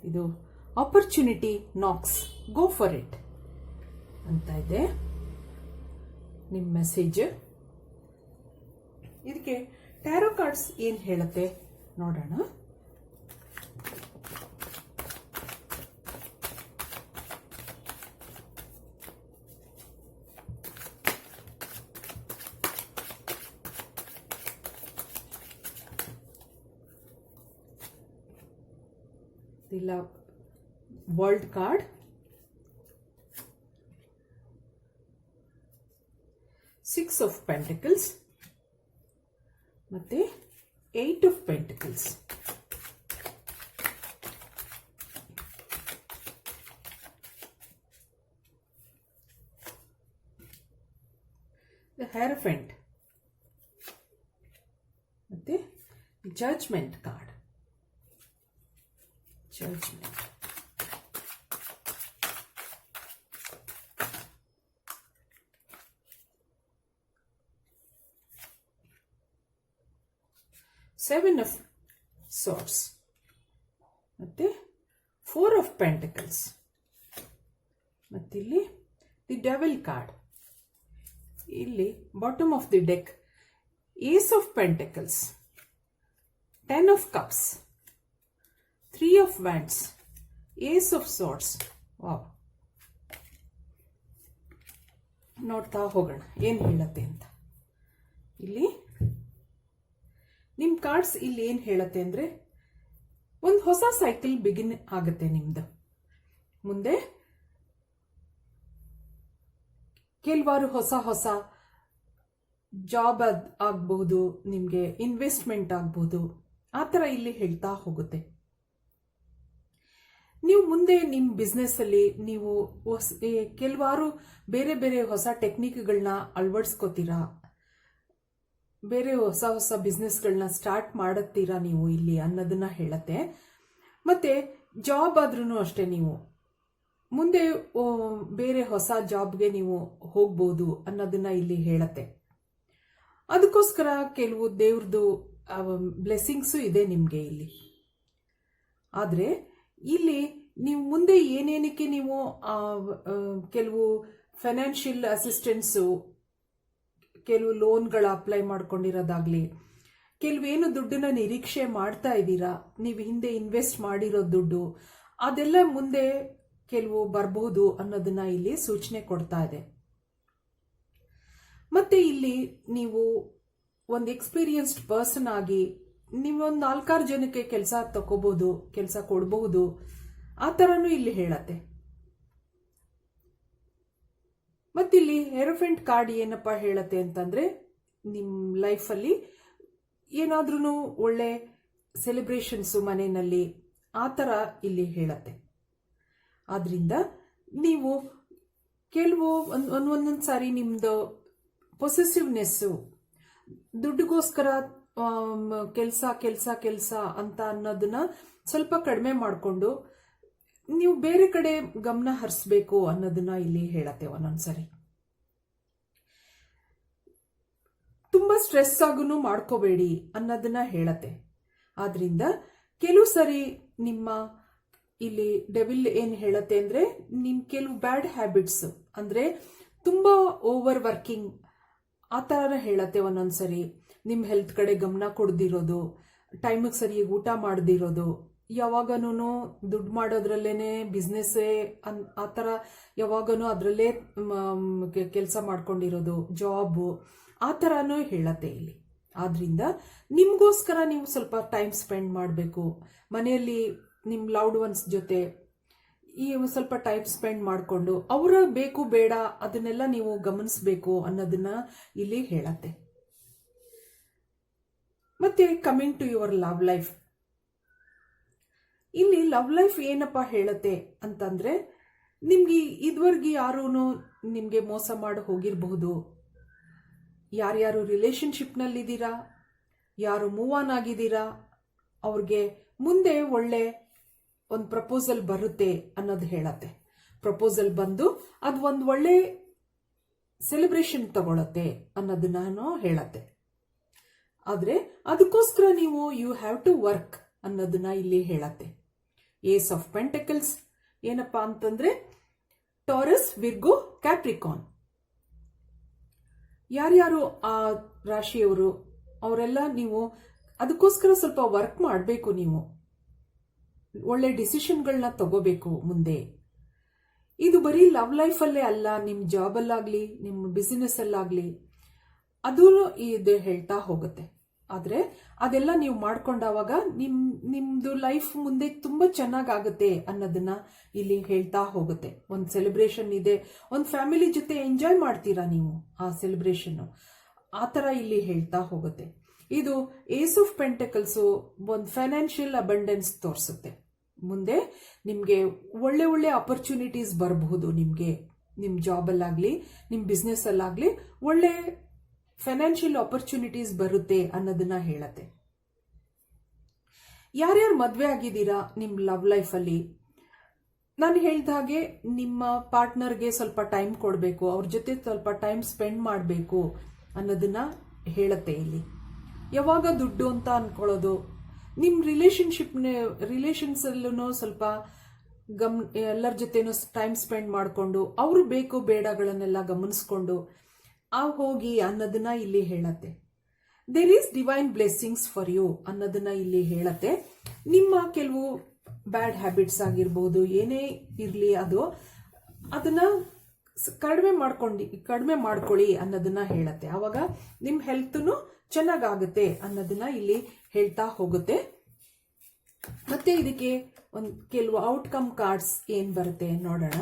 ಇದು opportunity Knox, go for it ಅಂತ ಇದೆ ನಿಮ್ಮ ಮೆಸೇಜ್. ಇದಕ್ಕೆ ಟ್ಯಾರೋ ಕಾರ್ಡ್ಸ್ ಏನು ಹೇಳುತ್ತೆ ನೋಡೋಣ. The love world card, 6 of Pentacles, ಮತ್ತೆ 8 of Pentacles. The Hierophant, ಮತ್ತೆ Judgment card. Judgment. Seven of Swords. ಮತ್ತೆ 4 of Pentacles. ಮತ್ತಿಲ್ಲಿ ದಿ ಡೆವಿಲ್ ಕಾರ್ಡ್. ಇಲ್ಲಿ bottom of the deck Ace of Pentacles, 10 of Cups, 3 of Wands, Ace of Swords. Wow, ನೋಡ್ತಾ ಹೋಗೋಣ ಏನು ಹೇಳತ್ತೆ ಅಂತ. ಇಲ್ಲಿ ನಿಮ್ಮ ಕಾರ್ಡ್ಸ್ ಇಲ್ಲಿ ಏನು ಹೇಳತ್ತೆ ಅಂದರೆ, ಒಂದು ಹೊಸ ಸೈಕಲ್ ಬಿಗಿನ್ ಆಗುತ್ತೆ ನಿಮ್ದು. ಮುಂದೆ ಕೆಲವಾರು ಹೊಸ ಹೊಸ ಜಾಬ್ ಆಗ್ಬಹುದು, ನಿಮಗೆ ಇನ್ವೆಸ್ಟ್ಮೆಂಟ್ ಆಗ್ಬಹುದು, ಆ ಥರ ಇಲ್ಲಿ ಹೇಳ್ತಾ ಹೋಗುತ್ತೆ. ನೀವು ಮುಂದೆ ನಿಮ್ಮ ಬಿಸ್ನೆಸ್ ಅಲ್ಲಿ ನೀವು ಕೆಲವಾರು ಬೇರೆ ಬೇರೆ ಹೊಸ ಟೆಕ್ನಿಕ್ಗಳನ್ನ ಅಳವಡಿಸ್ಕೋತೀರಾ, ಬೇರೆ ಹೊಸ ಹೊಸ ಬಿಸ್ನೆಸ್ಗಳನ್ನ ಸ್ಟಾರ್ಟ್ ಮಾಡುತ್ತೀರಾ ನೀವು ಇಲ್ಲಿ ಅನ್ನೋದನ್ನ ಹೇಳತ್ತೆ. ಮತ್ತೆ ಜಾಬ್ ಆದ್ರೂ ಅಷ್ಟೇ, ನೀವು ಮುಂದೆ ಬೇರೆ ಹೊಸ ಜಾಬ್ಗೆ ನೀವು ಹೋಗ್ಬೋದು ಅನ್ನೋದನ್ನ ಇಲ್ಲಿ ಹೇಳತ್ತೆ. ಅದಕ್ಕೋಸ್ಕರ ಕೆಲವು ದೇವ್ರದ್ದು ಬ್ಲೆಸ್ಸಿಂಗ್ಸು ಇದೆ ನಿಮಗೆ ಇಲ್ಲಿ. ಆದರೆ ಇಲ್ಲಿ ನೀವು ಮುಂದೆ ಏನೇನಕ್ಕೆ ನೀವು ಕೆಲವು ಫೈನಾನ್ಷಿಯಲ್ ಅಸಿಸ್ಟೆನ್ಸು, ಕೆಲವು ಲೋನ್ಗಳ ಅಪ್ಲೈ ಮಾಡ್ಕೊಂಡಿರೋದಾಗ್ಲಿ, ಕೆಲವೇನು ದುಡ್ಡನ್ನ ನಿರೀಕ್ಷೆ ಮಾಡ್ತಾ ಇದ್ದೀರಾ, ನೀವು ಹಿಂದೆ ಇನ್ವೆಸ್ಟ್ ಮಾಡಿರೋ ದುಡ್ಡು, ಅದೆಲ್ಲ ಮುಂದೆ ಕೆಲವು ಬರಬಹುದು ಅನ್ನೋದನ್ನ ಇಲ್ಲಿ ಸೂಚನೆ ಕೊಡ್ತಾ ಇದೆ. ಮತ್ತೆ ಇಲ್ಲಿ ನೀವು ಒಂದು ಎಕ್ಸ್ಪೀರಿಯನ್ಸ್ಡ್ ಪರ್ಸನ್ ಆಗಿ ನೀವೊಂದು 4-6 ಜನಕ್ಕೆ ಕೆಲಸ ತಗೋಬಹುದು, ಕೆಲಸ ಕೊಡಬಹುದು, ಆ ಥರನೂ ಇಲ್ಲಿ ಹೇಳತ್ತೆ. ಮತ್ತಿಲ್ಲಿ ಹೆರೋಫೆಂಟ್ ಕಾರ್ಡ್ ಏನಪ್ಪ ಹೇಳತ್ತೆ ಅಂತಂದ್ರೆ, ನಿಮ್ಮ ಲೈಫಲ್ಲಿ ಏನಾದ್ರೂ ಒಳ್ಳೆ ಸೆಲೆಬ್ರೇಷನ್ಸು ಮನೆಯಲ್ಲಿ, ಆ ಥರ ಇಲ್ಲಿ ಹೇಳತ್ತೆ. ಆದ್ರಿಂದ ನೀವು ಕೆಲವು ಒಂದೊಂದು ಸಾರಿ ನಿಮ್ದು ಪೊಸೆಸಿವ್ನೆಸ್ಸು, ದುಡ್ಡಿಗೋಸ್ಕರ ಕೆಲಸ ಕೆಲಸ ಕೆಲಸ ಅಂತ ಅನ್ನೋದನ್ನ ಸ್ವಲ್ಪ ಕಡಿಮೆ ಮಾಡಿಕೊಂಡು ನೀವು ಬೇರೆ ಕಡೆ ಗಮನ ಹರಿಸ್ಬೇಕು ಅನ್ನೋದನ್ನ ಇಲ್ಲಿ ಹೇಳತ್ತೆ. ಒಂದೊಂದ್ಸರಿ ತುಂಬಾ ಸ್ಟ್ರೆಸ್ ಆಗೂ ಮಾಡ್ಕೋಬೇಡಿ ಅನ್ನೋದನ್ನ ಹೇಳತ್ತೆ. ಆದ್ರಿಂದ ಕೆಲವು ಸರಿ ನಿಮ್ಮ ಇಲ್ಲಿ ಡೆವಿಲ್ ಏನ್ ಹೇಳತ್ತೆ ಅಂದ್ರೆ, ನಿಮ್ ಕೆಲವು ಬ್ಯಾಡ್ ಹ್ಯಾಬಿಟ್ಸ್ ಅಂದ್ರೆ ತುಂಬಾ ಓವರ್ ವರ್ಕಿಂಗ್ ಆ ಥರ ಹೇಳತ್ತೆ. ಒಂದೊಂದ್ಸರಿ ನಿಮ್ಮ ಹೆಲ್ತ್ ಕಡೆ ಗಮನ ಕೊಡ್ದಿರೋದು, ಟೈಮಿಗೆ ಸರಿಯಾಗಿ ಊಟ ಮಾಡದಿರೋದು, ಯಾವಾಗನೂ ದುಡ್ಡು ಮಾಡೋದ್ರಲ್ಲೇನೆ ಬಿಸ್ನೆಸ್ಸೇ ಆ ಥರ ಯಾವಾಗನೂ ಅದರಲ್ಲೇ ಕೆಲಸ ಮಾಡ್ಕೊಂಡಿರೋದು, ಜಾಬು, ಆ ಥರನೂ ಹೇಳತ್ತೆ ಇಲ್ಲಿ. ಆದ್ರಿಂದ ನಿಮಗೋಸ್ಕರ ನೀವು ಸ್ವಲ್ಪ ಟೈಮ್ ಸ್ಪೆಂಡ್ ಮಾಡಬೇಕು, ಮನೆಯಲ್ಲಿ ನಿಮ್ಮ ಲವ್ಡ್ ಒನ್ಸ್ ಜೊತೆ ಈ ಸ್ವಲ್ಪ ಟೈಮ್ ಸ್ಪೆಂಡ್ ಮಾಡಿಕೊಂಡು ಅವರ ಬೇಕು ಬೇಡ ಅದನ್ನೆಲ್ಲ ನೀವು ಗಮನಿಸಬೇಕು ಅನ್ನೋದನ್ನ ಇಲ್ಲಿ ಹೇಳತ್ತೆ. ಮತ್ತೆ coming to your love life, ಇಲ್ಲಿ ಲವ್ ಲೈಫ್ ಏನಪ್ಪಾ ಹೇಳತ್ತೆ ಅಂತಂದ್ರೆ, ನಿಮ್ಗೆ ಇದುವರೆಗೆ ಯಾರೂ ನಿಮ್ಗೆ ಮೋಸ ಮಾಡಿ ಹೋಗಿರಬಹುದು, ಯಾರ್ಯಾರು ರಿಲೇಶನ್ಶಿಪ್ನಲ್ಲಿದ್ದೀರಾ, ಯಾರು ಮೂವ್ ಆನ್ ಆಗಿದ್ದೀರಾ, ಅವ್ರಿಗೆ ಮುಂದೆ ಒಳ್ಳೆ ಒಂದು ಪ್ರಪೋಸಲ್ ಬರುತ್ತೆ ಅನ್ನೋದು ಹೇಳತ್ತೆ. ಪ್ರಪೋಸಲ್ ಬಂದು ಅದು ಒಂದು ಒಳ್ಳೆ ಸೆಲೆಬ್ರೇಷನ್ ತಗೊಳತ್ತೆ ಅನ್ನೋದನ್ನ ಹೇಳತ್ತೆ. ಆದ್ರೆ ಅದಕ್ಕೋಸ್ಕರ ನೀವು ಯು ಹ್ಯಾವ್ ಟು ವರ್ಕ್ ಅನ್ನೋದನ್ನ ಇಲ್ಲಿ ಹೇಳತ್ತೆ. ಏಸ್ ಆಫ್ ಪೆಂಟಕಲ್ಸ್ ಏನಪ್ಪಾ ಅಂತಂದ್ರೆ, ಟಾರಸ್, ವಿರ್ಗೋ, ಕ್ಯಾಪ್ರಿಕಾನ್, ಯಾರ್ಯಾರು ಆ ರಾಶಿಯವರು ಅವರೆಲ್ಲ ನೀವು ಅದಕ್ಕೋಸ್ಕರ ಸ್ವಲ್ಪ ವರ್ಕ್ ಮಾಡಬೇಕು. ನೀವು ಒಳ್ಳೆ ಡಿಸಿಷನ್ಗಳನ್ನ ತಗೋಬೇಕು ಮುಂದೆ. ಇದು ಬರೀ ಲವ್ ಲೈಫಲ್ಲೇ ಅಲ್ಲ, ನಿಮ್ಮ ಜಾಬಲ್ಲಾಗ್ಲಿ ನಿಮ್ಮ ಬಿಸಿನೆಸ್ ಅಲ್ಲಾಗ್ಲಿ ಅದೂ ಇದು ಹೇಳ್ತಾ ಹೋಗುತ್ತೆ. ಆದ್ರೆ ಅದೆಲ್ಲ ನೀವು ಮಾಡ್ಕೊಂಡಾಗ ನಿಮ್ದು ಲೈಫ್ ಮುಂದೆ ತುಂಬಾ ಚೆನ್ನಾಗಾಗುತ್ತೆ ಅನ್ನೋದನ್ನ ಇಲ್ಲಿ ಹೇಳ್ತಾ ಹೋಗುತ್ತೆ. ಒಂದು ಸೆಲೆಬ್ರೇಷನ್ ಇದೆ, ಒಂದು ಫ್ಯಾಮಿಲಿ ಜೊತೆ ಎಂಜಾಯ್ ಮಾಡ್ತೀರಾ ನೀವು ಆ ಸೆಲೆಬ್ರೇಷನ್, ಆ ಥರ ಇಲ್ಲಿ ಹೇಳ್ತಾ ಹೋಗುತ್ತೆ. ಇದು ಏಸ್ ಆಫ್ ಪೆಂಟಕಲ್ಸು ಒಂದು ಫೈನಾನ್ಷಿಯಲ್ ಅಬಂಡೆನ್ಸ್ ತೋರಿಸುತ್ತೆ. ಮುಂದೆ ನಿಮಗೆ ಒಳ್ಳೆ ಒಳ್ಳೆ ಅಪರ್ಚುನಿಟೀಸ್ ಬರಬಹುದು, ನಿಮಗೆ ನಿಮ್ಮ ಜಾಬಲ್ಲಾಗಲಿ ನಿಮ್ಮ ಬಿಸ್ನೆಸ್ ಅಲ್ಲಾಗಲಿ ಒಳ್ಳೆ ಫೈನಾನ್ಷಿಯಲ್ ಆಪರ್ಚುನಿಟೀಸ್ ಬರುತ್ತೆ ಅನ್ನೋದನ್ನ ಹೇಳತ್ತೆ. ಯಾರ್ಯಾರು ಮದುವೆ ಆಗಿದ್ದೀರಾ ನಿಮ್ಮ ಲವ್ ಲೈಫಲ್ಲಿ, ನಾನು ಹೇಳ್ದ ಹಾಗೆ ನಿಮ್ಮ ಪಾರ್ಟ್ನರ್ಗೆ ಸ್ವಲ್ಪ ಟೈಮ್ ಕೊಡಬೇಕು, ಅವ್ರ ಜೊತೆ ಸ್ವಲ್ಪ ಟೈಮ್ ಸ್ಪೆಂಡ್ ಮಾಡಬೇಕು ಅನ್ನೋದನ್ನ ಹೇಳತ್ತೆ ಇಲ್ಲಿ. ಯಾವಾಗ ದುಡ್ಡು ಅಂತ ಅನ್ಕೊಳ್ಳೋದು, ನಿಮ್ಮ ರಿಲೇಷನ್ಸಲ್ಲೂ ಸ್ವಲ್ಪ ಎಲ್ಲರ ಜೊತೆನೂ ಟೈಮ್ ಸ್ಪೆಂಡ್ ಮಾಡಿಕೊಂಡು ಅವರು ಬೇಕು ಬೇಡಗಳನ್ನೆಲ್ಲ ಗಮನಿಸ್ಕೊಂಡು ಹೋಗಿ ಅನ್ನೋದನ್ನ ಇಲ್ಲಿ ಹೇಳತ್ತೆ. There is divine blessings for you ಅನ್ನೋದನ್ನ ಇಲ್ಲಿ ಹೇಳತ್ತೆ. ನಿಮ್ಮ ಕೆಲವು ಬ್ಯಾಡ್ ಹ್ಯಾಬಿಟ್ಸ್ ಆಗಿರ್ಬೋದು, ಏನೇ ಇರಲಿ ಅದನ್ನ ಕಡಿಮೆ ಮಾಡ್ಕೊಳ್ಳಿ ಅನ್ನೋದನ್ನ ಹೇಳತ್ತೆ. ಆವಾಗ ನಿಮ್ಮ ಹೆಲ್ತ್ನು ಚೆನ್ನಾಗಾಗುತ್ತೆ ಅನ್ನೋದನ್ನ ಇಲ್ಲಿ ಹೇಳ್ತಾ ಹೋಗುತ್ತೆ. ಮತ್ತೆ ಇದಕ್ಕೆ ಕೆಲವು ಔಟ್ಕಮ್ ಕಾರ್ಡ್ಸ್ ಏನ್ ಬರುತ್ತೆ ನೋಡೋಣ.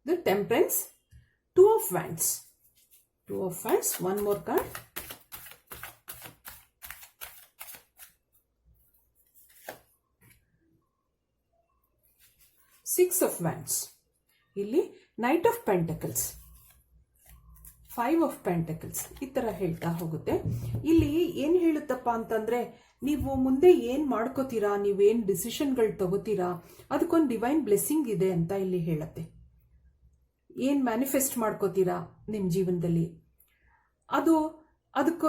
The Temperance, Two of Wands, one more card. Six of Wands, ಇಲ್ಲಿ Knight of Pentacles, Five of Pentacles ಈ ತರ ಹೇಳ್ತಾ ಹೋಗುತ್ತೆ. ಇಲ್ಲಿ ಏನ್ ಹೇಳುತ್ತಪ್ಪ ಅಂತಂದ್ರೆ, ನೀವು ಮುಂದೆ ಏನ್ ಮಾಡ್ಕೋತೀರಾ, ನೀವೇನ್ ಡಿಸಿಷನ್ಗಳು ತಗೋತೀರಾ, ಅದಕ್ಕೊಂದು ಡಿವೈನ್ ಬ್ಲೆಸ್ಸಿಂಗ್ ಇದೆ ಅಂತ ಇಲ್ಲಿ ಹೇಳುತ್ತೆ. ಏನ್ ಮ್ಯಾನಿಫೆಸ್ಟ್ ಮಾಡ್ಕೋತೀರಾ ನಿಮ್ಮ ಜೀವನದಲ್ಲಿ, ಅದಕ್ಕೆ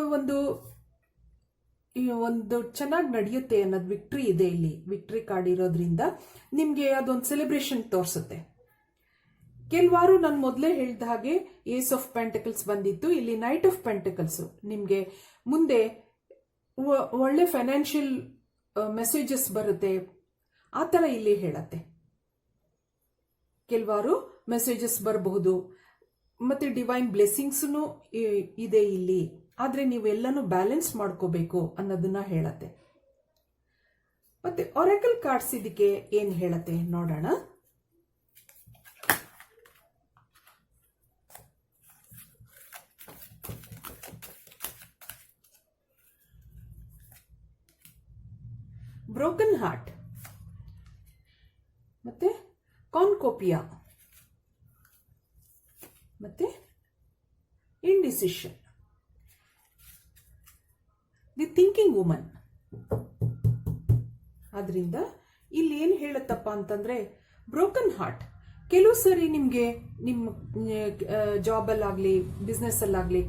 ಒಂದು ಚೆನ್ನಾಗಿ ನಡೆಯುತ್ತೆ ಅನ್ನೋದು ವಿಕ್ಟ್ರಿ ಇದೆ ಇಲ್ಲಿ. ವಿಕ್ಟ್ರಿ ಕಾರ್ಡ್ ಇರೋದ್ರಿಂದ ನಿಮ್ಗೆ ಅದೊಂದು ಸೆಲೆಬ್ರೇಷನ್ ತೋರಿಸುತ್ತೆ. ಕೆಲವಾರು ನಾನು ಮೊದಲೇ ಹೇಳಿದ ಹಾಗೆ ಏಸ್ ಆಫ್ ಪೆಂಟಕಲ್ಸ್ ಬಂದಿತ್ತು, ಇಲ್ಲಿ ನೈಟ್ ಆಫ್ ಪೆಂಟಕಲ್ಸ್ ನಿಮ್ಗೆ ಮುಂದೆ ಒಳ್ಳೆ ಫೈನಾನ್ಷಿಯಲ್ ಮೆಸೇಜಸ್ ಬರುತ್ತೆ ಆ ತರ ಇಲ್ಲಿ ಹೇಳತ್ತೆ. ಕೆಲವಾರು ಮೆಸೇಜಸ್ ಬರಬಹುದು, ಮತ್ತೆ ಡಿವೈನ್ ಬ್ಲೆಸ್ಸಿಂಗ್ಸ್ನು ಇದೆ ಇಲ್ಲಿ. ಆದ್ರೆ ನೀವೆಲ್ಲನೂ ಬ್ಯಾಲೆನ್ಸ್ ಮಾಡ್ಕೋಬೇಕು ಅನ್ನೋದನ್ನ ಹೇಳತ್ತೆ. ಮತ್ತೆ ಒರಾಕಲ್ ಕಾರ್ಡ್ಸ್ ಇದಕ್ಕೆ ಏನ್ ಹೇಳತ್ತೆ ನೋಡೋಣ. ಬ್ರೋಕನ್ ಹಾರ್ಟ್, ಮತ್ತೆ ಕಾನ್ಕೋಪಿಯಾ, ಮತ್ತೆ ಇಂಡಿಸಿಷನ್, ದಿ ಥಿಂಕಿಂಗ್ ವುಮನ್. ಆದ್ರಿಂದ ಇಲ್ಲಿ ಏನ್ ಹೇಳುತ್ತಪ್ಪ ಅಂತಂದ್ರೆ, ಬ್ರೋಕನ್ ಹಾರ್ಟ್ ಕೆಲವು ಸರಿ ನಿಮ್ಗೆ ನಿಮ್ಮ ಜಾಬ್ ಅಲ್ಲಾಗ್ಲಿ ಬಿಸ್ನೆಸ್ ಅಲ್ಲಾಗ್ಲಿ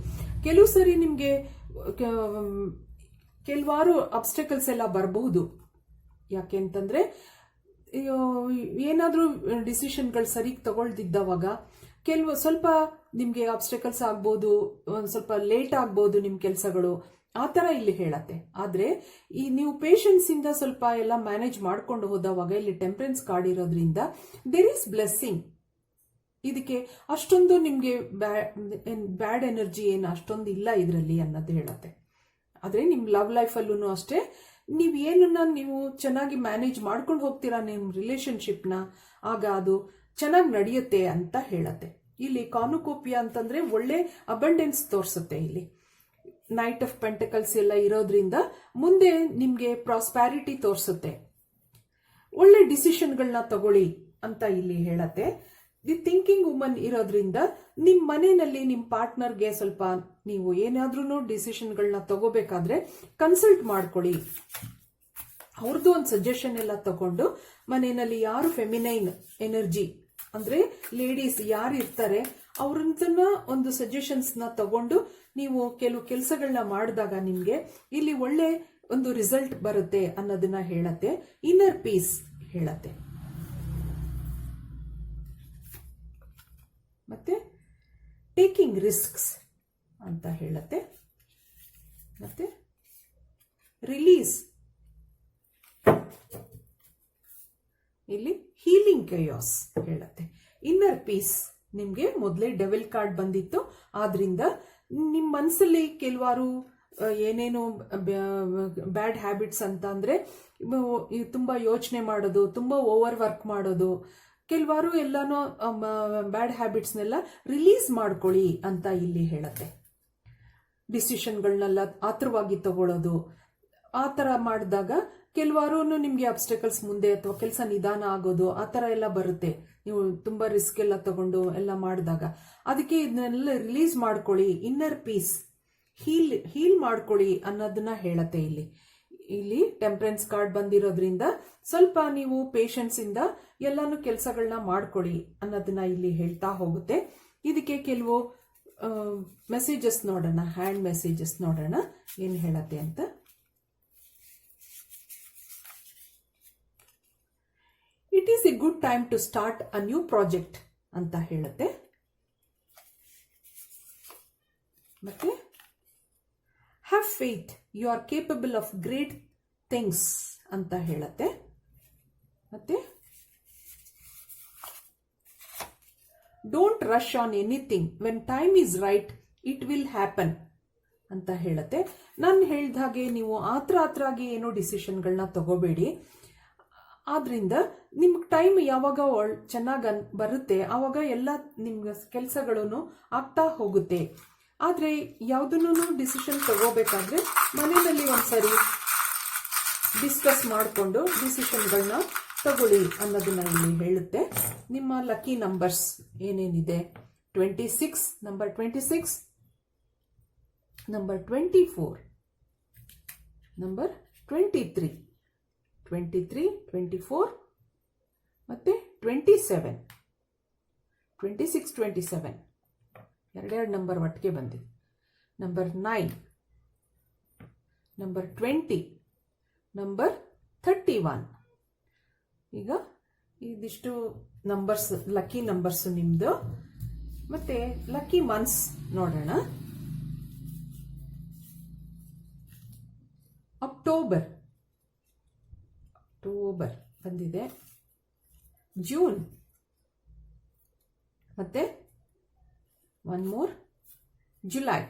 ಕೆಲವು ಸರಿ ನಿಮ್ಗೆ ಕೆಲವಾರು ಅಬ್ಸ್ಟಕಲ್ಸ್ ಎಲ್ಲ ಬರಬಹುದು. ಯಾಕೆ ಅಂತಂದ್ರೆ ಏನಾದ್ರೂ ಡಿಸಿಷನ್ಗಳು ಸರಿಗ್ ತಗೊಳ್ದಿದ್ದವಾಗ ಸ್ವಲ್ಪ ನಿಮ್ಗೆ ಆಬ್ಸ್ಟಕಲ್ಸ್ ಆಗ್ಬೋದು, ಒಂದ್ ಸ್ವಲ್ಪ ಲೇಟ್ ಆಗ್ಬೋದು ನಿಮ್ ಕೆಲಸಗಳು, ಆ ತರ ಇಲ್ಲಿ ಹೇಳತ್ತೆ. ಆದ್ರೆ ನೀವು ಪೇಷನ್ಸ್ ಇಂದ ಸ್ವಲ್ಪ ಎಲ್ಲ ಮ್ಯಾನೇಜ್ ಮಾಡ್ಕೊಂಡು ಹೋದವಾಗ ಇಲ್ಲಿ ಟೆಂಪರೆನ್ಸ್ ಕಾರ್ಡ್ ಇರೋದ್ರಿಂದ ದೇರ್ ಈಸ್ ಬ್ಲೆಸ್ಸಿಂಗ್. ಇದಕ್ಕೆ ಅಷ್ಟೊಂದು ನಿಮ್ಗೆ ಬ್ಯಾಡ್ ಎನರ್ಜಿ ಏನು ಅಷ್ಟೊಂದು ಇಲ್ಲ ಇದರಲ್ಲಿ ಅನ್ನೋದು ಹೇಳತ್ತೆ. ಆದ್ರೆ ನಿಮ್ ಲವ್ ಲೈಫ್ ಅಲ್ಲೂ ಅಷ್ಟೇ, ನೀವ್ ಏನನ್ನ ನೀವು ಚೆನ್ನಾಗಿ ಮ್ಯಾನೇಜ್ ಮಾಡ್ಕೊಂಡು ಹೋಗ್ತೀರಾ ನಿಮ್ ರಿಲೇಶನ್ಶಿಪ್ ನ, ಆಗ ಅದು ಚೆನ್ನಾಗಿ ನಡೆಯುತ್ತೆ ಅಂತ ಹೇಳತ್ತೆ. ಇಲ್ಲಿ ಕಾನುಕೋಪಿಯಾ ಅಂತಂದ್ರೆ ಒಳ್ಳೆ ಅಬಂಡೆನ್ಸ್ ತೋರಿಸುತ್ತೆ. ಇಲ್ಲಿ ನೈಟ್ ಆಫ್ ಪೆಂಟಕಲ್ಸ್ ಎಲ್ಲ ಇರೋದ್ರಿಂದ ಮುಂದೆ ನಿಮ್ಗೆ ಪ್ರಾಸ್ಪ್ಯಾರಿಟಿ ತೋರಿಸುತ್ತೆ. ಒಳ್ಳೆ ಡಿಸಿಷನ್ಗಳನ್ನ ತಗೊಳ್ಳಿ ಅಂತ ಇಲ್ಲಿ ಹೇಳತ್ತೆ. ದಿ ಥಿಂಕಿಂಗ್ ವುಮನ್ ಇರೋದ್ರಿಂದ ನಿಮ್ ಮನೆಯಲ್ಲಿ ನಿಮ್ ಪಾರ್ಟ್ನರ್ಗೆ ಸ್ವಲ್ಪ ನೀವು ಏನಾದ್ರೂ ಡಿಸಿಷನ್ಗಳನ್ನ ತಗೋಬೇಕಾದ್ರೆ ಕನ್ಸಲ್ಟ್ ಮಾಡ್ಕೊಳ್ಳಿ. ಅವ್ರದ್ದು ಒಂದು ಸಜೆಷನ್ ಎಲ್ಲ ತಗೊಂಡು ಮನೆಯಲ್ಲಿ ಯಾರು ಫೆಮಿನೈನ್ ಎನರ್ಜಿ ಅಂದ್ರೆ ಲೇಡೀಸ್ ಯಾರು ಇರ್ತಾರೆ ಅವ್ರನ್ನ ಒಂದು ಸಜೆಷನ್ಸ್ ನ ತಗೊಂಡು ನೀವು ಕೆಲವು ಕೆಲಸಗಳನ್ನ ಮಾಡಿದಾಗ ನಿಮ್ಗೆ ಇಲ್ಲಿ ಒಳ್ಳೆ ಒಂದು ರಿಸಲ್ಟ್ ಬರುತ್ತೆ ಅನ್ನೋದನ್ನ ಹೇಳತ್ತೆ. Inner piece ಹೇಳತ್ತೆ. ಮತ್ತೆ ಟೇಕಿಂಗ್ ರಿಸ್ಕ್ಸ್ ಅಂತ ಹೇಳತ್ತೆ. ಮತ್ತೆ ರಿಲೀಸ್, ಇಲ್ಲಿ ಹೀಲಿಂಗ್ ಕಯಾಸ್ ಹೇಳತ್ತೆ. ಇನ್ನರ್ ಪೀಸ್ ನಿಮ್ಗೆ ಮೊದಲೇ ಡೆವಿಲ್ ಕಾರ್ಡ್ ಬಂದಿತ್ತು, ಆದ್ರಿಂದ ನಿಮ್ ಮನಸ್ಸಲ್ಲಿ ಕೆಲವಾರು ಏನೇನು ಬ್ಯಾಡ್ ಹ್ಯಾಬಿಟ್ಸ್ ಅಂತ ಅಂದ್ರೆ ತುಂಬಾ ಯೋಚನೆ ಮಾಡೋದು, ತುಂಬಾ ಓವರ್ ವರ್ಕ್ ಮಾಡೋದು, ಕೆಲವಾರು ಎಲ್ಲಾನು ಬ್ಯಾಡ್ ಹ್ಯಾಬಿಟ್ಸ್ನೆಲ್ಲ ರಿಲೀಸ್ ಮಾಡ್ಕೊಳ್ಳಿ ಅಂತ ಇಲ್ಲಿ ಹೇಳತ್ತೆ. ಡಿಸಿಷನ್ಗಳನ್ನೆಲ್ಲ ಆತರವಾಗಿ ತಗೊಳ್ಳೋದು, ಆ ತರ ಮಾಡಿದಾಗ ಕೆಲವಾರು ನಿಮ್ಗೆ ಅಬ್ಸ್ಟಕಲ್ಸ್ ಮುಂದೆ ಅಥವಾ ಕೆಲಸ ನಿಧಾನ ಆಗೋದು ಆ ತರ ಎಲ್ಲ ಬರುತ್ತೆ. ನೀವು ತುಂಬಾ ರಿಸ್ಕ್ ಎಲ್ಲ ತಗೊಂಡು ಮಾಡಿದಾಗ ಅದಕ್ಕೆ ಇದನ್ನೆಲ್ಲ ರಿಲೀಸ್ ಮಾಡ್ಕೊಳ್ಳಿ, ಇನ್ನರ್ ಪೀಸ್ ಹೀಲ್ ಮಾಡ್ಕೊಳ್ಳಿ ಅನ್ನೋದನ್ನ ಹೇಳತ್ತೆ. ಇಲ್ಲಿ ಟೆಂಪರೆನ್ಸ್ ಕಾರ್ಡ್ ಬಂದಿರೋದ್ರಿಂದ ಸ್ವಲ್ಪ ನೀವು ಪೇಷನ್ಸ್ ಇಂದ ಎಲ್ಲಾನು ಕೆಲಸಗಳನ್ನ ಮಾಡ್ಕೊಳ್ಳಿ ಅನ್ನೋದನ್ನ ಇಲ್ಲಿ ಹೇಳ್ತಾ ಹೋಗುತ್ತೆ. ಇದಕ್ಕೆ ಕೆಲವು ಮೆಸೇಜಸ್ ನೋಡೋಣ, ಹ್ಯಾಂಡ್ ಮೆಸೇಜಸ್ ನೋಡೋಣ ಏನು ಹೇಳತ್ತೆ ಅಂತ. It is a good time to start a new project ಅಂತ ಹೇಳುತ್ತೆ. ಮತ್ತೆ have faith, you are capable of great things ಅಂತ ಹೇಳುತ್ತೆ. ಮತ್ತೆ don't rush on anything, when time is right it will happen ಅಂತ ಹೇಳುತ್ತೆ. ನಾನು ಹೇಳಿದ ಹಾಗೆ ನೀವು ಆಗಿ ಏನೋ ಡಿಸಿಷನ್ಗಳನ್ನ ತಗೋಬೇಡಿ. ಆದ್ರಿಂದ ನಿಮ್ಗೆ ಟೈಮ್ ಯಾವಾಗ ಚೆನ್ನಾಗಿ ಬರುತ್ತೆ ಆವಾಗ ಎಲ್ಲ ನಿಮ್ಗೆ ಕೆಲಸಗಳನ್ನು ಆಗ್ತಾ ಹೋಗುತ್ತೆ. ಆದರೆ ಯಾವುದನ್ನು ಡಿಸಿಷನ್ ತಗೋಬೇಕಾದ್ರೆ ಮನೆಯಲ್ಲಿ ಒಂದ್ಸರಿ ಡಿಸ್ಕಸ್ ಮಾಡಿಕೊಂಡು ಡಿಸಿಷನ್ಗಳನ್ನ ತಗೊಳ್ಳಿ ಅನ್ನೋದನ್ನ ಇಲ್ಲಿ ಹೇಳುತ್ತೆ. ನಿಮ್ಮ ಲಕ್ಕಿ ನಂಬರ್ಸ್ ಏನೇನಿದೆ, 26, ನಂಬರ್ 26, ನಂಬರ್ 24, ನಂಬರ್ 23, 24 ಮತ್ತೆ 27, 26, 27 ಎರಡೆರಡು ನಂಬರ್ ಒಟ್ಟಿಗೆ ಬಂದಿದೆ. Number 9, number 20, number 31. ಈಗ ಇದಿಷ್ಟು ನಂಬರ್ಸ್, ಲಕ್ಕಿ ನಂಬರ್ಸ್ ನಿಮ್ದು. ಮತ್ತೆ ಲಕ್ಕಿ ಮಂತ್ಸ್ ನೋಡೋಣ. ಅಕ್ಟೋಬರ್ ಬಂದಿದೆ, ಜೂನ್, ಮತ್ತೆ ಒನ್ ಮೋರ್ ಜುಲೈ.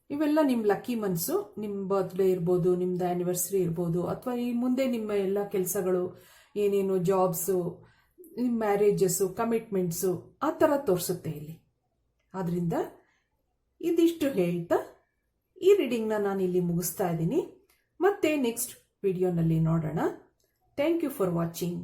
ಇವೆಲ್ಲ ನಿಮ್ಮ ಲಕ್ಕಿ ಮಂತ್ಸು. ನಿಮ್ಮ ಬರ್ತ್ಡೇ ಇರ್ಬೋದು, ನಿಮ್ದು ಆ್ಯನಿವರ್ಸರಿ ಇರ್ಬೋದು, ಅಥವಾ ಈ ಮುಂದೆ ನಿಮ್ಮ ಎಲ್ಲ ಕೆಲಸಗಳು ಏನೇನು ಜಾಬ್ಸು, ನಿಮ್ಮ ಮ್ಯಾರೇಜಸ್ಸು, ಕಮಿಟ್ಮೆಂಟ್ಸು ಆ ಥರ ತೋರಿಸುತ್ತೆ ಇಲ್ಲಿ. ಆದ್ರಿಂದ ಇದಿಷ್ಟು ಹೇಳ್ತಾ ಈ ರೀಡಿಂಗ್ನ ನಾನು ಇಲ್ಲಿ ಮುಗಿಸ್ತಾ ಇದ್ದೀನಿ. ಮತ್ತೆ ನೆಕ್ಸ್ಟ್ ವಿಡಿಯೋನಲ್ಲಿ ನೋಡೋಣ. Thank you for watching.